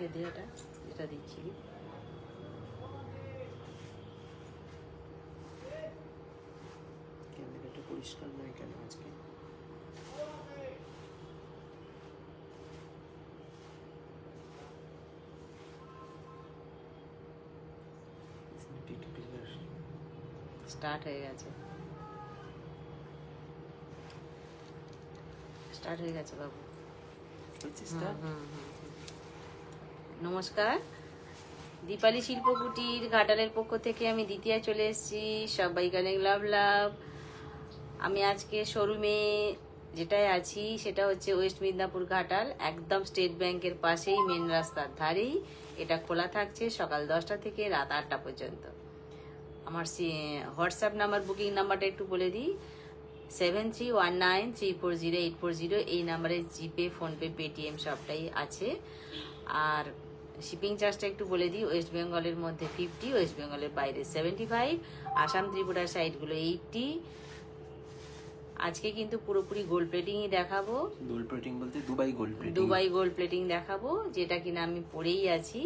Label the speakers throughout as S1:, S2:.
S1: আমাকে দে এটা, যেটা দিচ্ছিলি।
S2: ক্যামেরাটা পরিষ্কার নয় কেন আজকে?
S1: স্টার্ট হয়ে গেছে, স্টার্ট হয়ে গেছে বাবু। নমস্কার, দীপালি শিল্প কুটির ঘাটালের পক্ষ থেকে আমি দ্বিতীয় চলে এসেছি। সবাইকে অনেক লাভ লাভ। আমি আজকে শোরুমে যেটাই আছি সেটা হচ্ছে ওয়েস্ট মিদনাপুর ঘাটাল, একদম স্টেট ব্যাংকের পাশেই, মেন রাস্তার ধারেই। এটা খোলা থাকছে সকাল 10টা থেকে রাত 8টা পর্যন্ত। আমার হোয়াটসঅ্যাপ নাম্বার, বুকিং নাম্বারটা একটু বলে দিই, 7319340840। এই নাম্বারে জিপে, ফোনপে, পেটিএম সবটাই আছে। আর শিপিং চার্জটা একটু বলে দিই, ওয়েস্ট বেঙ্গলের মধ্যে 50, ওয়েস্ট বেঙ্গলের বাইরে 75, আসাম ত্রিপুরার সাইডগুলো 80। আজকে কিন্তু পুরোপুরি গোল্ড প্লেটিংই দেখাবো।
S2: গোল্ড প্লেটিং বলতে Dubai gold plating.
S1: Dubai gold plating দেখাবো, যেটা কিনা আমি পরেই আছি।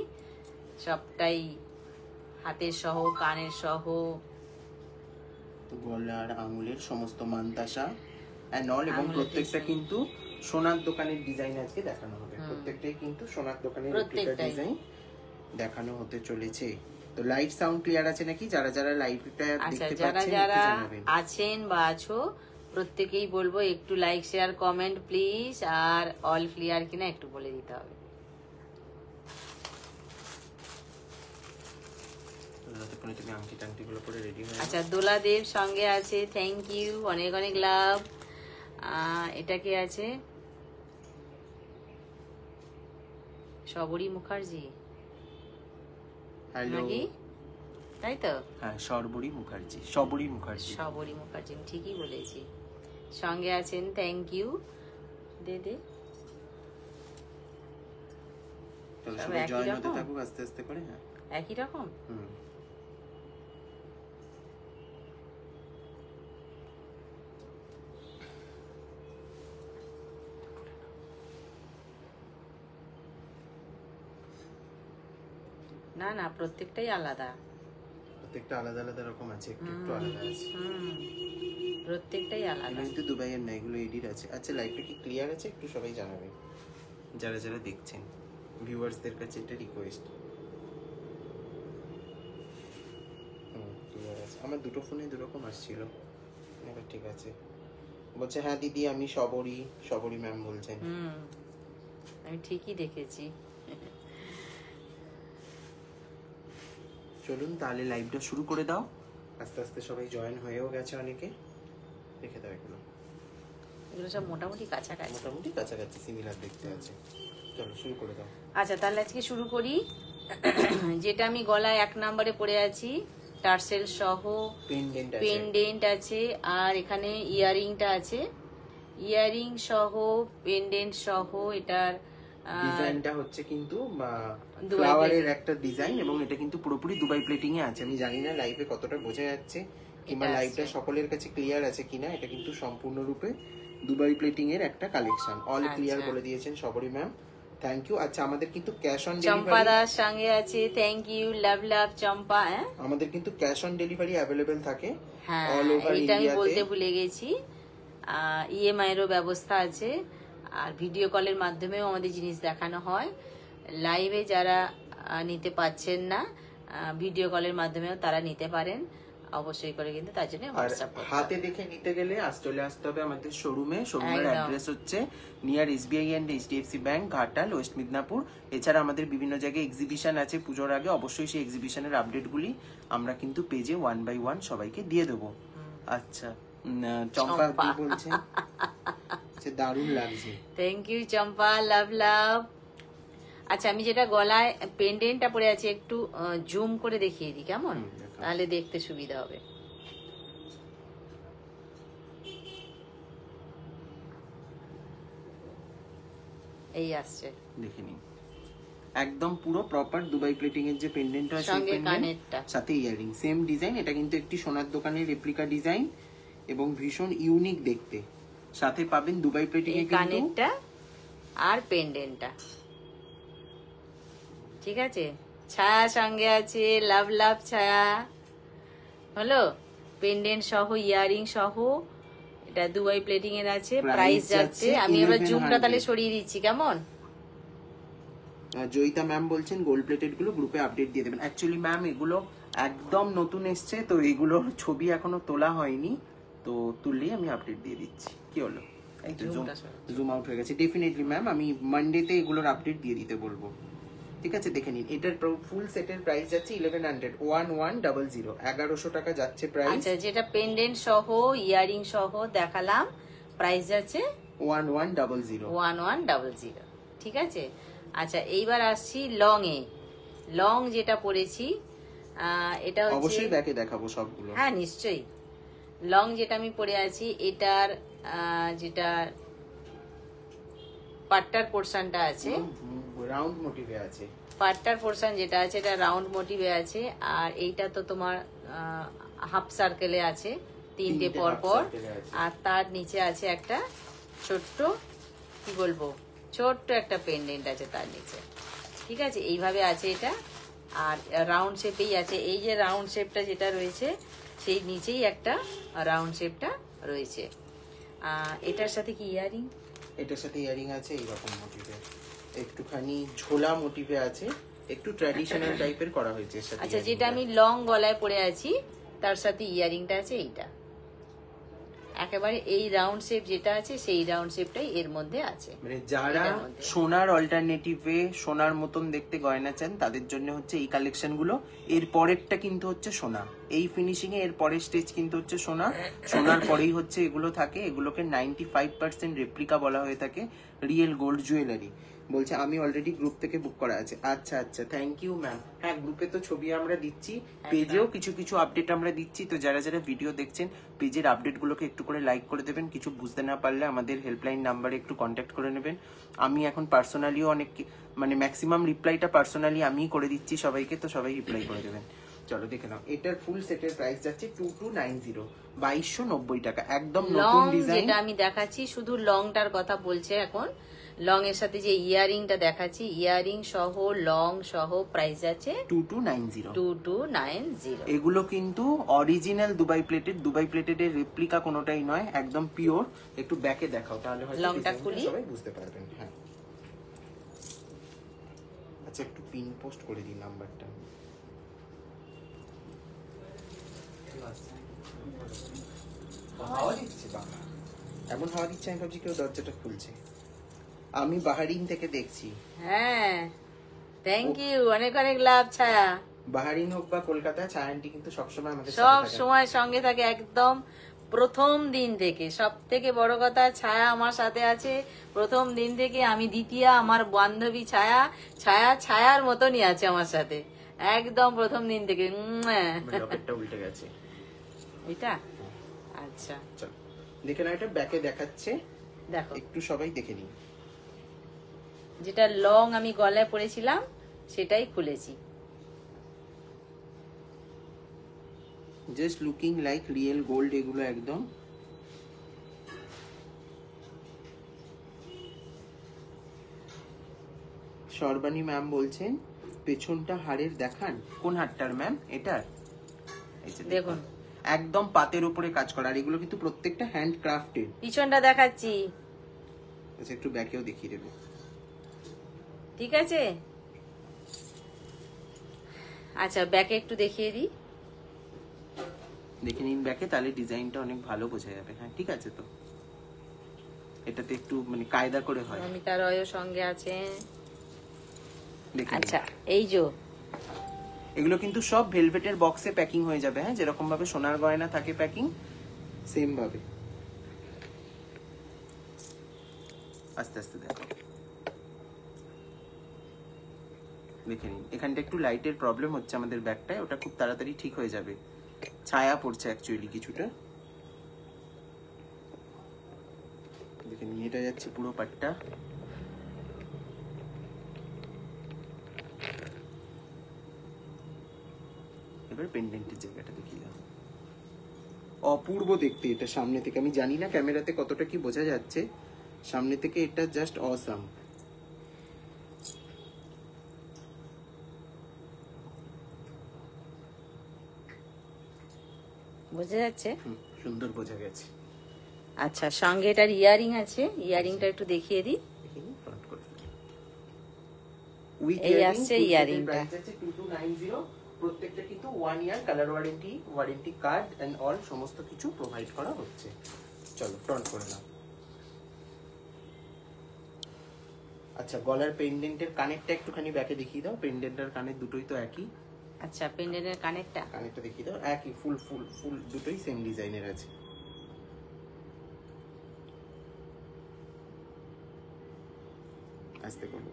S1: সবটাই হাতের সহ, কানের সহ,
S2: গলার আঙুলের সমস্ত মানতাসা এন্ড অল, এবং প্রত্যেকটা কিন্তু সোনার দোকানের ডিজাইন আজকে দেখানো হবে। প্রত্যেকটাই কিন্তু সোনার দোকানের রেপ্লিকা ডিজাইন দেখানো হতে চলেছে। তো লাইট সাউন্ড ক্লিয়ার আছে নাকি? যারা যারা লাইভটা দেখতে পাচ্ছেন
S1: যারা আছেন বা আছো প্রত্যেকেই বলবো একটু লাইক, শেয়ার, কমেন্ট প্লিজ। আর অল ক্লিয়ার কিনা একটু বলে দিতে হবে। আচ্ছা, দোলাদেব সঙ্গে আছে, থ্যাংক ইউ, অনেক অনেক লাভ। এটা কে আছে? সবরী মুখার্জি নাকি? তাই তো?
S2: হ্যাঁ, সবরী মুখার্জি, সবরী মুখার্জি,
S1: সবরী মুখার্জি, ঠিকই বলেছি। সঙ্গে আছেন, থ্যাংক ইউ। দে দে,
S2: জয়েন হতে থাকুক আস্তে আস্তে করে। হ্যাঁ,
S1: একই রকম। না না, প্রত্যেকটাই আলাদা,
S2: প্রত্যেকটা আলাদা আলাদা রকম আছে, একটু একটু আলাদা আছে।
S1: প্রত্যেকটাই আলাদা।
S2: কিন্তু দুবাইয়ের না, এগুলো এডিট আছে। আচ্ছা, লাইভটা কি ক্লিয়ার আছে? একটু সবাই জানাবেন, যারা যারা দেখছেন, ভিউয়ার্সদের কাছে এটা রিকোয়েস্ট। ক্লিয়ার আছে। আমার দুটো ফোনে দুরকম আসছিল, এবার ঠিক আছে। বলছে হ্যাঁ দিদি, আমি সবরী ম্যাম বলছেন।
S1: আমি ঠিকই দেখেছি।
S2: চলুন তাহলে লাইভটা শুরু করে দাও। আস্তে আস্তে সবাই জয়েন হয়েও গেছে, অনেকে। রেখে দাও এগুলো
S1: সব মোটামুটি
S2: কাছাকাছি সিমিলার দেখতে আছে। চলো শুরু করে দাও।
S1: আচ্ছা, তাহলে আজকে শুরু করি। যেটা আমি গলায় 1 নম্বরে পরে আছি, টার্সেল সহ পেন্ডেন্ট আছে, আর এখানে ইয়ারিংটা আছে, ইয়ারিং সহ পেন্ডেন্ট সহ। এটার
S2: ডিজাইনটা হচ্ছে কিন্তু ফ্লাওয়ারের একটা ডিজাইন, এবং এটা কিন্তু পুরোপুরি দুবাই প্লেটিং এ আছে। আমি জানি না লাইভে কতটা বোঝা যাচ্ছে কিংবা লাইভটা সকলের কাছে ক্লিয়ার আছে কিনা। এটা কিন্তু সম্পূর্ণরূপে দুবাই প্লেটিং এর একটা কালেকশন। অল ক্লিয়ার বলে দিয়েছেন সবরী ম্যাম, থ্যাংক ইউ। আচ্ছা, আমাদের কিন্তু ক্যাশ অন ডেলিভারি,
S1: চম্পা দাস সঙ্গে আছে, থ্যাংক ইউ, লাভ লাভ চম্পা।
S2: আমাদের কিন্তু ক্যাশ অন ডেলিভারি अवेलेबल থাকে
S1: অল ওভার ইন্ডিয়াতে। এটা আমি বলতে ভুলে গেছি, ইএমআই এরও ব্যবস্থা আছে। আর ভিডিও কলের মাধ্যমেও আমাদের জিনিস দেখানো হয়। লাইভে যারা নিতে পাচ্ছেন না, ভিডিও কলের মাধ্যমেও তারা নিতে পারেন অবশ্যই করে, কিন্তু তার জন্য হোয়াটসঅ্যাপ করতে হবে।
S2: হাতে দেখে নিতে গেলে চলে আসতে হবে আমাদের শোরুমে। শোরুমের অ্যাড্রেস হচ্ছে near SBI and HDFC bank, Ghatal, west Midnapore. এছাড়া আমাদের বিভিন্ন জায়গায় এক্সিবিশন আছে পুজোর আগে, অবশ্যই সেই এক্সিবিশনের আপডেটগুলি আমরা কিন্তু পেজে 1 by 1 সবাইকে দিয়ে দেবো। আচ্ছা, চম্পা কি বলছেন? আচ্ছা, দারুণ লাগছে,
S1: থ্যাংক ইউ চম্পা, লাভ লাভ। আচ্ছা, আমি যেটা গলায় পেন্ডেন্টটা পরে আছি একটু জুম করে দেখিয়ে দিই, কেমন? তাহলে দেখতে সুবিধা হবে। এই আসছে,
S2: দেখে নিন। একদম পুরো প্রপার দুবাই প্লেটিং এর যে পেন্ডেন্ট আছে,
S1: সঙ্গে কানেরটা,
S2: সাথে ইয়ারিং, সেম ডিজাইন। এটা কিন্তু একটি সোনার দোকানের রেপ্লিকা ডিজাইন এবং ভীষণ ইউনিক দেখতে। সাথে পাবেন দুবাই প্লেটিং এর
S1: কানেরটা আর পেন্ডেন্টটা। ঠিক আছে, ছায়া সঙ্গে আছে, লাভ লাভ ছায়া হলো, পেন্ডেন্ট সহ, ইয়ারিং সহ, এটা দুবাই প্লেটিং এর আছে। প্রাইস যাচ্ছে, আমি এবার জুমটা তাহলে সরিয়ে দিচ্ছি, কেমন?
S2: জয়িতা ম্যাম বলছেন গোল্ড প্লেটেড গুলো গ্রুপে আপডেট দিয়ে দেবেন। অ্যাকচুয়ালি ম্যাম এগুলো একদম নতুন এসছে, তো এগুলোর ছবি এখনো তোলা হয়নি, তো তুললেই আমি আপডেট দিয়ে দিচ্ছি। কি হলো, এই তো জুম আউট হয়ে গেছে। ডেফিনেটলি ম্যাম আমি মানডেতে এগুলোর আপডেট দিয়ে দিতে বলবো। ঠিক আছে, দেখে নিন। এটার ফুল সেটের প্রাইস যাচ্ছে 1100, 1100, 1100 টাকা যাচ্ছে প্রাইস।
S1: আচ্ছা, যেটা পেন্ডেন্ট সহ ইয়ারিং সহ দেখালাম, প্রাইস যাচ্ছে
S2: 1100।
S1: 1100, ঠিক আছে। আচ্ছা, এইবার আসছি লং এ। লং যেটা পরেছি, এটা হচ্ছে,
S2: অবশ্যই ব্যাকে দেখাবো সবগুলো।
S1: হ্যাঁ নিশ্চয়ই। লং যেটা আমি পরে আছি, এটার যেটা পাট্টার পোর্শনটা আছে,
S2: রাউন্ড মোটিভে আছে,
S1: পাট্টার পোর্শন যেটা আছে এটা রাউন্ড মোটিভে আছে, আর এইটা তো তোমার হাফ সার্কেলে আছে, তিনটে পর পর, আর তার নিচে আছে একটা ছোট্ট, কি বলবো, ছোট্ট একটা পেন্ডেন্ট আছে তার নিচে। ঠিক আছে, এইভাবে আছে এটা, আর রাউন্ড শেপেই আছে। এই যে রাউন্ড শেপটা যেটা রয়েছে, সেই নিচেই একটা রাউন্ড শেপটা রয়েছে। এটার সাথে কি ইয়ারিং?
S2: এটার সাথে ইয়ারিং আছে এইরকম মোটিভে, একটুখানি ঝোলা মোটিভে আছে, একটু ট্র্যাডিশনাল টাইপের করা হয়েছে এর সাথে।
S1: আচ্ছা, যেটা আমি লং গলায় পরে আছি তার সাথে ইয়ারিংটা আছে এইটা, একেবারে এই রাউন্ড শেপ যেটা আছে সেই রাউন্ড শেপটাই এর মধ্যে আছে।
S2: মানে যারা সোনার অল্টারনেটিভে সোনার মতন দেখতে গয়না চান তাদের জন্য হচ্ছে এই কালেকশন গুলো। এর পরেরটা কিন্তু হচ্ছে সোনা, এই ফিনিশিং এ এর পরের স্টেজ কিন্তু হচ্ছে সোনা, সোনার পরেই হচ্ছে এগুলো থাকে। এগুলোকে 95% রেপ্লিকা বলা হয়ে থাকে, রিয়েল গোল্ড জুয়েলারি। বলছে আমি অলরেডি গ্রুপ থেকে বুক করা আছে। আচ্ছা আচ্ছা, থ্যাংক ইউ ম্যাম। হ্যাঁ, গ্রুপে তো ছবি আমরা দিচ্ছি, পেজেও কিছু কিছু আপডেট আমরা দিচ্ছি। তো যারা যারা ভিডিও দেখছেন পেজের আপডেটগুলোকে একটু করে লাইক করে দেবেন। কিছু বুঝতে না পারলে আমাদের হেল্পলাইন নাম্বারে একটু কন্ট্যাক্ট করে নেবেন। আমি এখন পার্সোনালিও অনেক, মানে ম্যাক্সিমাম রিপ্লাইটা পার্সোনালি আমিই করে দিচ্ছি সবাইকে, তো সবাই রিপ্লাই করে দেবেন। চলো দেখে নাও, এটার ফুল সেটের প্রাইস যাচ্ছে 2290, 2290 টাকা, একদম নতুন ডিজাইন।
S1: যেটা আমি দেখাচ্ছি শুধু লংটার কথা বলছে এখন। লং এর সাথে যে ইয়ারিংটা দেখাচ্ছি, ইয়ারিং সহ লং সহ প্রাইস যাচ্ছে 2290।
S2: এগুলো কিন্তু original Dubai plated, Dubai plated এর রেপ্লিকা কোনোটাই নয়, একদম পিওর। একটু ব্যাকে দেখাও, তাহলে হয়তো
S1: লংটা খুলি,
S2: সবাই বুঝতে পারবেন। হ্যাঁ, আচ্ছা একটু পিন পোস্ট করে দিন নাম্বারটা। হাওয়া দিচ্ছে বাবা, এমন হাওয়া দিচ্ছে আমি ভাবছি কেউ দরজাটা খুলছে। আমি বাহারিন থেকে দেখছি।
S1: হ্যাঁ, থ্যাংক ইউ, অনেক অনেক লাভ ছায়া।
S2: বাহারিন হোক বা কলকাতা, ছায়া আন্টি কিন্তু সবসময় আমাদের
S1: সব সময় সঙ্গে থাকে, একদম প্রথম দিন থেকে। সব থেকে বড় কথা, ছায়া আমার সাথে আছে প্রথম দিন থেকে। আমি দ্বিতীয়া, আমার বান্ধবী ছায়া, ছায়া ছায়ার মতনই আছে আমার সাথে একদম প্রথম দিন থেকে।
S2: লকেটটা উল্টে গেছে
S1: এটা, আচ্ছা
S2: চল দেখে না, এটা ব্যাকে দেখাচ্ছে,
S1: দেখো
S2: একটু সবাই দেখে নিন।
S1: যেটা লং আমি গলায় পরেছিলাম সেটাই খুলেছি।
S2: Just looking like real gold এগুলো একদম। সর্বাণী ম্যাম বলছেন পেছনটা হাড়ের দেখান। কোন হাড়টার ম্যাম? এটার
S1: দেখুন
S2: একদম পাতের উপরে কাজ করা, আর এগুলো কিন্তু প্রত্যেকটা হ্যান্ড ক্রাফটেড।
S1: পিছনটা দেখাচ্ছি,
S2: আচ্ছা একটু ব্যাকেও দেখিয়ে দেবো,
S1: ঠিক আছে? আচ্ছা ব্যাকে একটু দেখিয়ে দিই,
S2: দেখে নিন ব্যাকে, তাহলে ডিজাইনটা অনেক ভালো বোঝা যাবে। হ্যাঁ ঠিক আছে। তো এটাতে একটু মানে কায়দা করে হয়।
S1: অমিতা রয়ও সঙ্গে আছে।
S2: দেখে নিন।
S1: আচ্ছা এই যে
S2: এগুলো কিন্তু সব ভেলভেটের বক্সে প্যাকিং হয়ে যাবে। হ্যাঁ, যেরকম ভাবে সোনার গয়না থাকে প্যাকিং, সেম ভাবে। আস্তে আস্তে দেখো, দেখে নিন। এখানটা একটু লাইটের প্রবলেম হচ্ছে আমাদের ব্যাগটায়, ওটা খুব তাড়াতাড়ি ঠিক হয়ে যাবে। ছায়া পড়ছে অ্যাকচুয়ালি কিছুটা। দেখে নিন, এটা যাচ্ছে পুরো পাটটা। এবার পেন্ডেন্টের জায়গাটা দেখিয়ে দাও। অপূর্ব দেখতে এটা সামনে থেকে। আমি জানি না ক্যামেরাতে কতটা কি বোঝা যাচ্ছে, সামনে থেকে এটা জাস্ট অসাম।
S1: বোঝা যাচ্ছে?
S2: সুন্দর বোঝা গেছে।
S1: আচ্ছা, সঙ্গে এটার ইয়ারিং আছে, ইয়ারিংটা একটু দেখিয়ে দিই।
S2: ফ্রন্ট করে উইথ
S1: এই
S2: ইয়ারিং,
S1: আসছে ইয়ারিংটা।
S2: প্রাইস আছে 2290। প্রত্যেকটা কিন্তু 1 year colour warranty card and all সমস্ত কিছু প্রোভাইড করা হচ্ছে। চলো ফ্রন্ট করে নাও। আচ্ছা, গলার পেন্ডেন্টের কানেরটা একটুখানি ব্যাকে দেখিয়ে দাও। পেন্ডেন্ট আর কানের দুটোই তো একই।
S1: আচ্ছা, পেন্ডেন্টের
S2: কানেরটা দেখিয়ে দাও, একই ফুল দুটোই সেম ডিজাইনের আছে। আস্তে করো।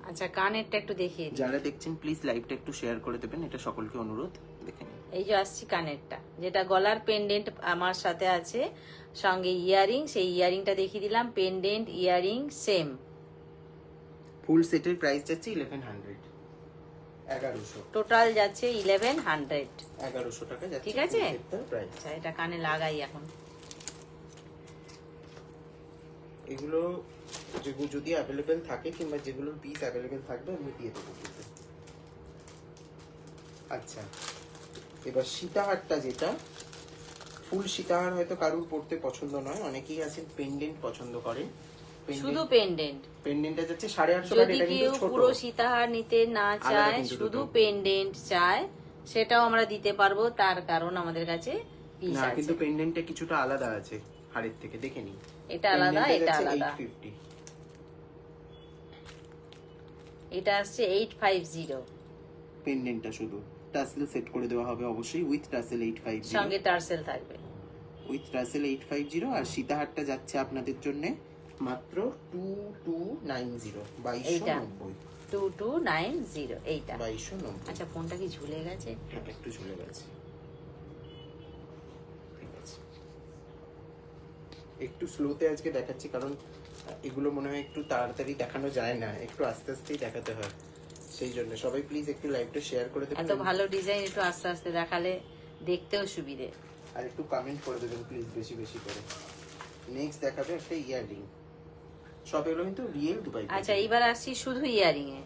S1: আচ্ছা, কানেরটা একটু দেখিয়ে দিই।
S2: যারা দেখছেন প্লিজ লাইভটা একটু শেয়ার করে দেবেন, এটা সকলকে অনুরোধ। দেখে নিন।
S1: এই যে আসছি কানেরটা, যেটা গলার পেন্ডেন্ট আমার সাথে আছে, সঙ্গে ইয়ারিং, সেই ইয়ারিংটা দেখিয়ে দিলাম। Pendant earring same.
S2: ফুল সেটের প্রাইস যাচ্ছে 1100, 1100।
S1: টোটাল যাচ্ছে 1100।
S2: 1100 টাকা যাচ্ছে
S1: ঠিক আছে?
S2: ফুল সেটটার প্রাইস।
S1: আচ্ছা, এটা কানে লাগাই এখন।
S2: এগুলো যেগুলো যদি অ্যাভেলেবেল থাকে কিংবা যেগুলোর পিস অ্যাভেলেবেল থাকবে আমি দিয়ে দেবো কিন্তু। আচ্ছা, এবার সীতাহারটা, যেটা ফুল সীতাহার হয়তো কারুর পড়তে পছন্দ নয়, অনেকেই আছেন পেন্ডেন্ট পছন্দ করেন।
S1: শুধু পেন্ডেন্ট।
S2: পেন্ডেন্টটা যাচ্ছে 850 টাকা।
S1: যদি
S2: এটা
S1: কেউ
S2: কিন্তু ছোট।
S1: পুরো সীতাহার নিতে না চায়,
S2: কিন্তু
S1: শুধু
S2: দুটো।
S1: পেন্ডেন্ট চায়, সেটাও আমরা দিতে পারবো। তার কারণ আমাদের কাছে পিস
S2: না,
S1: আছে।
S2: কিন্তু পেন্ডেন্টটা কিছুটা আলাদা আছে হাড়ের থেকে, দেখে নিন।
S1: এটা আলাদা, এটা আলাদা।
S2: 850।
S1: এটা আসছে 850।
S2: পেন্ডেন্টটা শুধু টাসেল সেট করে দেওয়া হবে অবশ্যই, উইথ টাসেল 850।
S1: সঙ্গে টার্সেল থাকবে।
S2: With tassel 850। আর সীতাহারটা যাচ্ছে আপনাদের জন্য মাত্র 2290, 2290।
S1: 2290 এইটা।
S2: 2290।
S1: আচ্ছা, ফোনটা কি ঝুলে গেছে?
S2: একটু ঝুলে গেছে। ঠিক আছে, একটু স্লোতে আজকে দেখাচ্ছি কারণ এগুলো মনে হয় একটু তাড়াতাড়ি দেখানো যায় না, একটু আস্তে আস্তেই দেখাতে হয়। সেই জন্য সবাই প্লিজ একটু লাইভটা শেয়ার করে দেবেন।
S1: এত ভালো ডিজাইন একটু আস্তে আস্তে দেখালে দেখতেও সুবিধে।
S2: আর একটু কমেন্ট করে দেবেন প্লিজ, বেশি বেশি করে। নেক্সট দেখাবে একটা ইয়াররিং। সব এগুলো কিন্তু রিয়েল দুবাই।
S1: আচ্ছা, এইবার আসছি শুধু ইয়ারিং এ।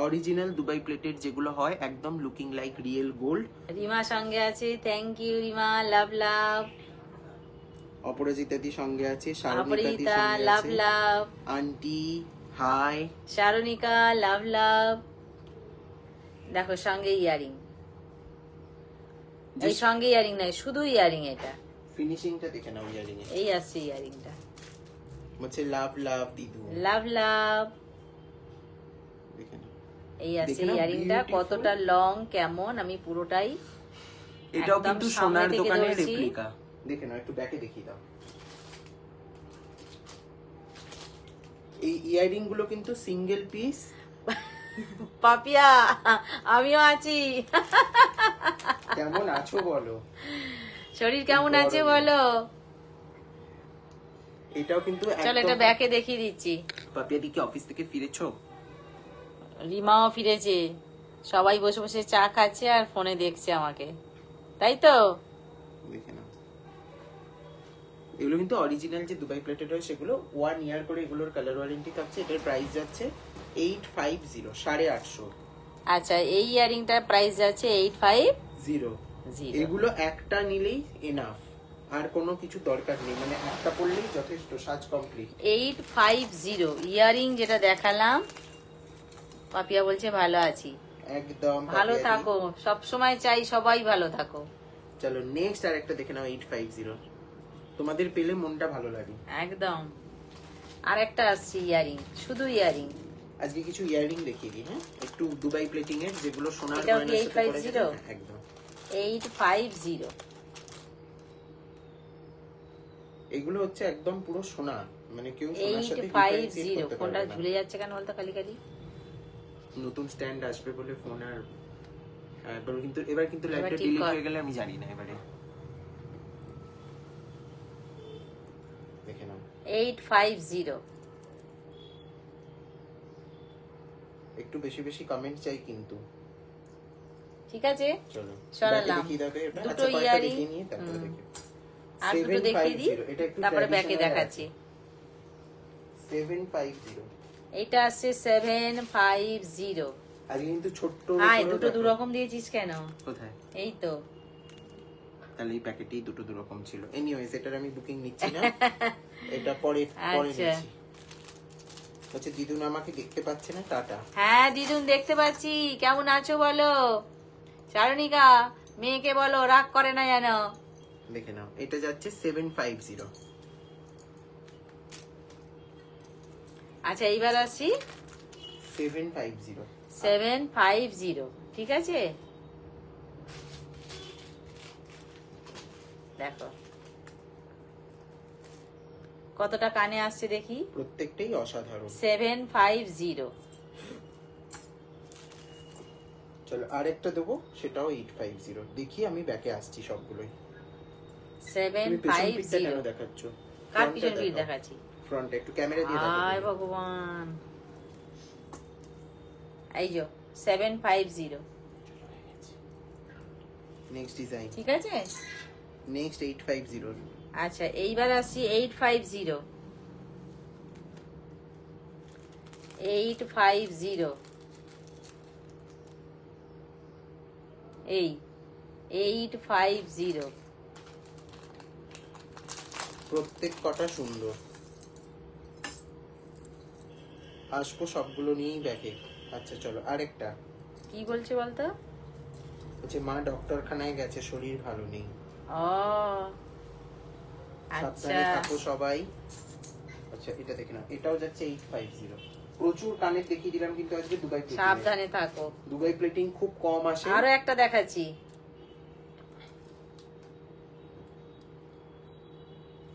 S2: অরিজিনাল দুবাই প্লেটেড যেগুলো হয়, একদম looking like real gold.
S1: Rima সঙ্গে আছে, থ্যাংক ইউ রিমা, লাভ লাভ।
S2: অপরাজিতাদি সঙ্গে আছে, শারমিতাদি
S1: অপরাজিতা,
S2: সঙ্গে
S1: লাভ
S2: আছে,
S1: লাভ।
S2: আন্টি হাই,
S1: শারনিকা, লাভ লাভ। দেখো সঙ্গে ইয়ারিং, এই সঙ্গে ইয়ারিং নাই, শুধু ইয়ারিং। এটা
S2: ফিনিশিংটা দেখে নাও ইয়ারিং এ।
S1: এই আসছে ইয়ারিংটা,
S2: বলছে লাভ লাভ দিদু,
S1: লাভ লাভ।
S2: দেখে নাও।
S1: এই আসছে
S2: দেখে নাও,
S1: ইয়ারিংটা
S2: beautiful।
S1: কতটা লং, কেমন, আমি পুরোটাই
S2: এটাও
S1: একদম
S2: কিন্তু
S1: সামনে
S2: সোনার
S1: থেকে
S2: দোকানের
S1: ধরছি।
S2: রেপ্লিকা। দেখে নাও, একটু ব্যাকে দেখিয়ে দাও। এই ইয়ারিং গুলো কিন্তু সিঙ্গেল পিস।
S1: পাপিয়া, আমিও আছি।
S2: কেমন আছো বলো?
S1: শরীর কেমন আছে বলো?
S2: এটাও কিন্তু
S1: চলো এটা ব্যাকে দেখিয়ে দিচ্ছি।
S2: পাপিয়াদি কি অফিস থেকে ফিরেছো?
S1: রিমাও ফিরেছে, সবাই বসে বসে চা খাচ্ছে আর ফোনে দেখছে আমাকে, তাই তো?
S2: দেখে নাও, এগুলো কিন্তু অরিজিনাল যে দুবাই প্লেটেড হয় সেগুলো 1 ইয়ার করে এগুলোর কালার ওয়ারেন্টি থাকছে। এটার প্রাইস যাচ্ছে 850, 850।
S1: আচ্ছা, এই ইয়ারিংটার প্রাইস যাচ্ছে 850।
S2: এগুলো একটা নিলেই এনাফ, আর কোনো কিছু দরকার নেই, মানে একটা পড়লেই যথেষ্ট, সাজ কমপ্লিট।
S1: 850 ইয়ারিং যেটা দেখালাম। পাপিয়া বলছে ভালো আছি।
S2: একদম
S1: ভালো
S2: পাপিয়াদি।
S1: থাকো, সব সময় চাই সবাই ভালো থাকো।
S2: চলো নেক্সট আরেকটা দেখে নাও, 850। তোমাদের পেলে মনটা ভালো লাগে।
S1: একদম। আর একটা আসছে ইয়ারিং, শুধু ইয়ারিং।
S2: আজকে কিছু ইয়াররিং দেখিয়ে দিই। হ্যাঁ, একটু দুবাই প্লেটিং এর, যেগুলো সোনার
S1: এটাও কি
S2: গয়নার সাথে পরে
S1: 850?
S2: যায়। একদম
S1: 850।
S2: এগুলো হচ্ছে একদম পুরো সোনা, মানে কেউ সোনার সাথে ডিফারেন্সিয়েট
S1: 850।
S2: করতে
S1: ফোনটা
S2: পারবে না।
S1: ঝুলে যাচ্ছে কেন বলতো খালি খালি?
S2: নতুন স্ট্যান্ড আসবে বলে ফোন আর এবার কিন্তু
S1: এবার
S2: লাইভটা
S1: ঠিক
S2: ডিলিট
S1: কর।
S2: হয়ে গেলে আমি জানি না। এবারে দেখে নাও,
S1: 850।
S2: একটু বেশি বেশি কমেন্ট চাই কিন্তু।
S1: ঠিক আছে,
S2: চলো
S1: সরালাম।
S2: কি দেবে এটা?
S1: দুটো
S2: আচ্ছা, কয়েকটা
S1: ইয়ারিং
S2: দেখিয়ে নিয়ে তারপরে দেখি।
S1: আর দুটো দেখিয়ে দিই,
S2: 750, এটা একটু
S1: তারপরে ব্যাকে
S2: traditional
S1: দেখাচ্ছি।
S2: আছে। 750।
S1: এটা আসছে 750।
S2: আজকে কিন্তু ছোট্ট
S1: হাই দুটো দু রকম দিয়েছিস কেন?
S2: কোথায়?
S1: এই তো।
S2: তাহলে এই প্যাকেটেই দুটো দু রকম ছিল। এনিওয়েজ এটার আমি বুকিং নিচ্ছি না, এটা পরে
S1: আচ্ছা।
S2: নিচ্ছি। হচ্ছে দিদুন আমাকে দেখতে পাচ্ছে না, টাটা।
S1: হ্যাঁ দিদুন দেখতে পাচ্ছি, কেমন আছো বলো? চারণিকা মেয়েকে বলো রাগ করে না যেন।
S2: দেখে নাও, এটা যাচ্ছে 750।
S1: আচ্ছা এইবার আসি
S2: 750।
S1: 750, ঠিক আছে। দেখো কতটা কানে আসছে দেখি।
S2: প্রত্যেকটাই অসাধারণ।
S1: 750।
S2: চলো আরেকটা দেবো, সেটাও 850। দেখি আমি ব্যাকে আসছি সবগুলোই। তুমি পেছন পিঠটা কেন
S1: 750
S2: দেখাচ্ছ?
S1: কার পিছন পিঠ দেখাচ্ছি?
S2: ফ্রন্টে একটু ক্যামেরা দিয়ে দেখাও।
S1: হায় ভগবান, এই যে 750।
S2: নেক্সট ডিজাইন,
S1: ঠিক আছে।
S2: নেক্সট 850।
S1: আচ্ছা এইবার আসছি 850। 850 এই 850।
S2: প্রত্যেক কটা সুন্দর। আসবো সবগুলো নিয়েই ব্যাকে। আচ্ছা চলো আরেকটা।
S1: কি বলছে বলতো?
S2: হচ্ছে মা ডক্টরখানায় গেছে, শরীর ভালো নেই।
S1: ও আচ্ছা
S2: সাবধানে থাকো সবাই। আচ্ছা এটা দেখে নাও, এটাও যাচ্ছে 850। প্রচুর কানের দেখিয়ে দিলাম কিন্তু আজকে দুবাই প্লেটিং।
S1: সাবধানে থাকো।
S2: দুবাই প্লেটিং খুব কম আসে।
S1: আরো একটা দেখাচ্ছি,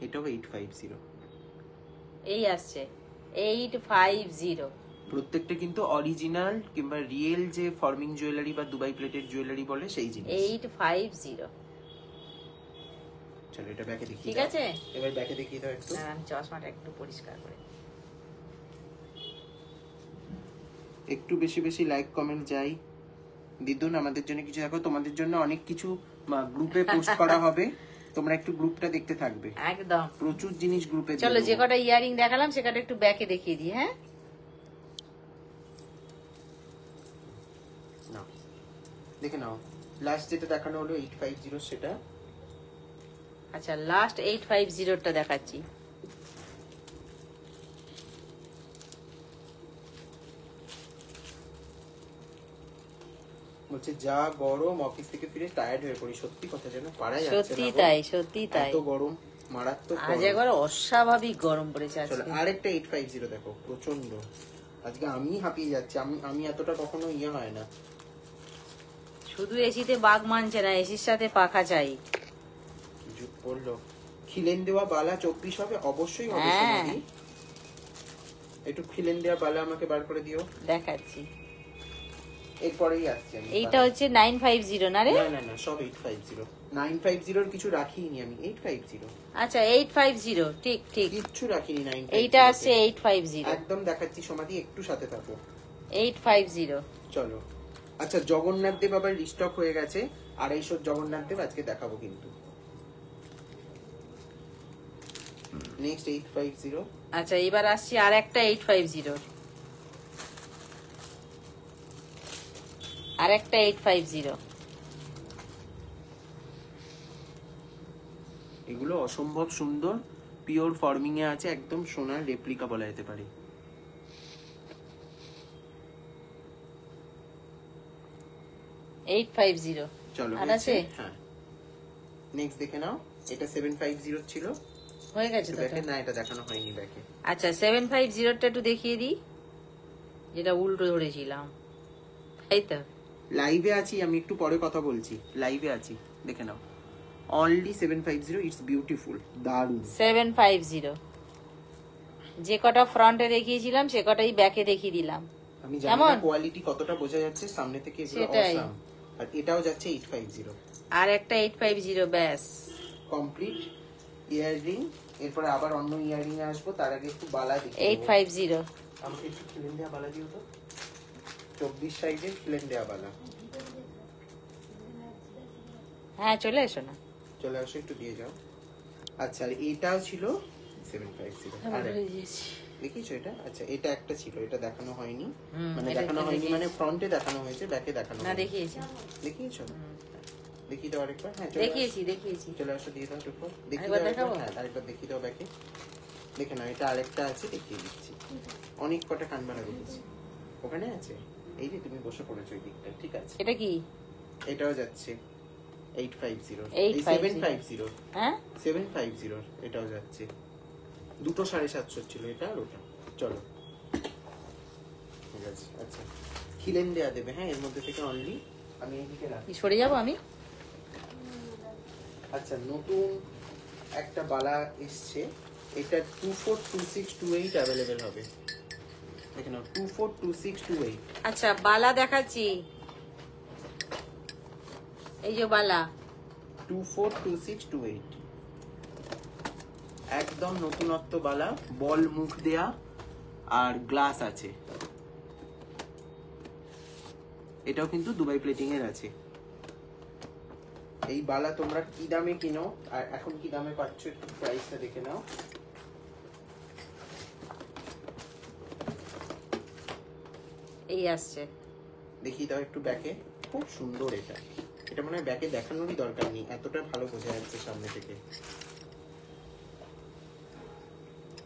S2: এটাও 850।
S1: এই আসছে 850।
S2: প্রত্যেকটা কিন্তু অরিজিনাল কিংবা রিয়েল যে ফর্মিং জুয়েলারি বা দুবাই প্লেটেড জুয়েলারি বলে সেই জিনিস।
S1: 850।
S2: চলো এটা ব্যাকে দেখি,
S1: ঠিক আছে।
S2: এবার ব্যাকে দেখিয়ে দাও একটু।
S1: আমি চশমাটা একটু পরিষ্কার করে।
S2: একটু বেশি বেশি লাইক কমেন্ট যাই। দিদুন আমাদের জন্য কিছু দেখো, তোমাদের জন্য অনেক কিছু গ্রুপে পোস্ট করা হবে, তোমরা একটু গ্রুপটা দেখতে থাকবে।
S1: একদম
S2: প্রচুর জিনিস গ্রুপে।
S1: চলো যে কটা ইয়ারিং দেখালাম সে কটা একটু ব্যাকে দেখিয়ে দিই। হ্যাঁ
S2: নাও দেখে নাও, লাস্ট যেটা দেখানো হলো 850 সেটা।
S1: আচ্ছা লাস্ট 850টা দেখাচ্ছি।
S2: বলছে যা গরম, অফিস থেকে ফিরে টায়ার্ড হয়ে পড়ি। সত্যি কথা, যেন পারা যাচ্ছে না।
S1: সত্যি তাই, সত্যি তাই।
S2: এত গরম, মারাত্মক
S1: আজ
S2: গরম।
S1: একবার অস্বাভাবিক গরম পড়েছে
S2: চলো
S1: আজকে।
S2: আরেকটা 850 দেখো, প্রচন্ড। আজকে আমি হাঁপিয়ে যাচ্ছি, আমি এতটা কখনো হয় না।
S1: শুধু এসিতে বাঘ মানছে না, এসির সাথে পাখা চাই।
S2: যুগ পড়লো। খিলেন দেওয়া বালা 24 হবে, অবশ্যই হবে।
S1: হ্যাঁ।
S2: সোনালি একটু খিলেন দেওয়া বালা আমাকে বার করে দিও।
S1: দেখাচ্ছি।
S2: এরপরেই আসছি আমি।
S1: এইটা হচ্ছে 950 না রে?
S2: না না না, সব 850। 950 এর কিছু রাখিনি আমি, 850।
S1: আচ্ছা 850, ঠিক ঠিক।
S2: কিচ্ছু রাখিনি 950।
S1: এইটা আসছে 850।
S2: একদম দেখাচ্ছি সমাধি, একটু সাথে থাকো।
S1: 850।
S2: চলো আচ্ছা, জগন্নাথ দেব আবার রিস্টক হয়ে গেছে। 250 জগন্নাথ দেব আজকে দেখাবো কিন্তু। নেক্সট 850।
S1: আচ্ছা এবার আসছি আর একটা 850। আর একটা 850।
S2: এগুলো অসম্ভব সুন্দর, পিওর ফর্মিং এ আছে, একদম সোনার রেপ্লিকা বলা যেতে পারে। চলো
S1: আর আছে?
S2: হ্যাঁ নেক্সট দেখে নাও, এটা 750 ছিল।
S1: হয়ে গেছে তো
S2: ব্যাকে না, এটা দেখানো হয়নি ব্যাকে।
S1: আচ্ছা 750টা একটু দেখিয়ে দিই, যেটা উল্টো ধরেছিলাম। এই তো
S2: লাইভে আছি আমি, একটু পরে কথা বলছি, লাইভে আছি দেখে নাও। অনলি 750, ইটস বিউটিফুল, দারুণ।
S1: 750 যে কটা ফ্রন্টে দেখিয়েছিলাম সে কটাই ব্যাকে দেখিয়ে দিলাম।
S2: আমি জানি না কোয়ালিটি কতটা বোঝা যাচ্ছে সামনে থেকে, এগুলো
S1: সেটাই।
S2: অসাম। আর এটাও যাচ্ছে 850।
S1: আর একটা 850 ব্যাস
S2: কমপ্লিট ইয়াররিং। এরপরে আবার অন্য ইয়াররিং এ আসবো, তার আগে একটু বালা দেখি।
S1: 850।
S2: আমাকে একটু খিলেন দেয়া বালা দিও তো, 24 সাইজের খিলেন দেয়া বালা।
S1: হ্যাঁ চলে এসো না।
S2: চলে আসো, একটু দিয়ে যাও। আচ্ছা আর এটাও ছিল 750। আর দেখিয়েছো এটা? আচ্ছা, এটা একটা ছিল, এটা দেখানো হয়নি। মানে
S1: এটা
S2: দেখানো
S1: একটু
S2: হয়নি
S1: দেখিয়েছি।
S2: মানে ফ্রন্টে দেখানো হয়েছে, ব্যাকে দেখানো
S1: না
S2: হয়নি।
S1: দেখিয়েছি,
S2: দেখিয়েছো? দেখিয়ে দাও আরেকবার। হ্যাঁ, চলে
S1: দেখিয়েছি দেখিয়েছি
S2: আসো, চলে আসো, দিয়ে দাও টুকু। দেখিয়ে
S1: আরেকবার
S2: দাও একবার।
S1: দেখাবো?
S2: হ্যাঁ, আরেকবার দেখিয়ে দাও ব্যাকে। দেখে নাও, এটা আরেকটা আছে, দেখিয়ে দিচ্ছি। অনেক কটা কান বাড়া দেখেছি। ওখানে আছে, এই যে তুমি বসে পড়েছো এই দিকটা, ঠিক আছে।
S1: এটা কি?
S2: এটাও যাচ্ছে 850,
S1: 850
S2: 750,
S1: হ্যাঁ
S2: 750 এটাও যাচ্ছে। দুটো 750 ছিল, এটা আর ওটা। চলো, ঠিক আছে। আচ্ছা, খিলেন দেয়া দেবে, হ্যাঁ, এর মধ্যে থেকে অনলি। আমি এইদিকে রাখি।
S1: কি সরে যাবো আমি?
S2: আচ্ছা, নতুন একটা বালা এসছে, এটা 242628 অ্যাভেলেবেল হবে। দেখে নাও, 242628।
S1: আচ্ছা বালা দেখাচ্ছি, এই যে বালা
S2: 242628, একদম নতুনত্ব বালা, বল মুখ দেয়া আর গ্লাস আছে। এটাও কিন্তু দুবাই প্লেটিং এর আছে। এই বালা তোমরা কি দামে কিনো আর এখন কি দামে পাচ্ছ, একটু প্রাইসটা দেখে নাও।
S1: এই আসছে,
S2: দেখিয়ে দাও একটু ব্যাকে। খুব সুন্দর এটা। এটা মনে হয় ব্যাকে দেখানোরই দরকার নেই, এতটা ভালো বোঝা যাচ্ছে সামনে থেকে।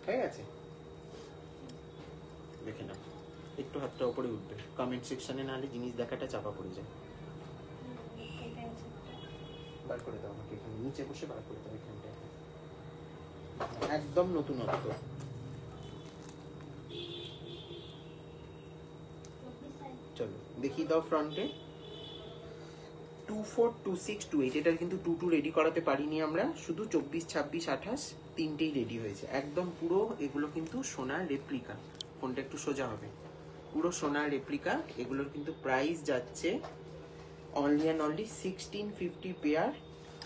S2: হয়ে গেছে, দেখে নাও। একটু হাতটা উপরে উঠবে, কমেন্ট সেকশনে নাহলে জিনিস দেখাটা চাপা পড়ে যায়। বার করে দাও আমাকে, এখানে নিচে বসে বার করে দাও এখানটা। একদম নতুনত্ব। চলো দেখিয়ে দাও ফ্রন্টে। 242628, এটার কিন্তু 22 রেডি করাতে পারিনি আমরা, শুধু 24, 26, 28 তিনটেই রেডি হয়েছে। একদম পুরো এগুলো কিন্তু সোনার রেপ্লিকা। ফোনটা একটু সোজা হবে, পুরো সোনার রেপ্লিকা। এগুলোর কিন্তু প্রাইস যাচ্ছে অনলি অ্যান্ড অনলি 1650 পেয়ার,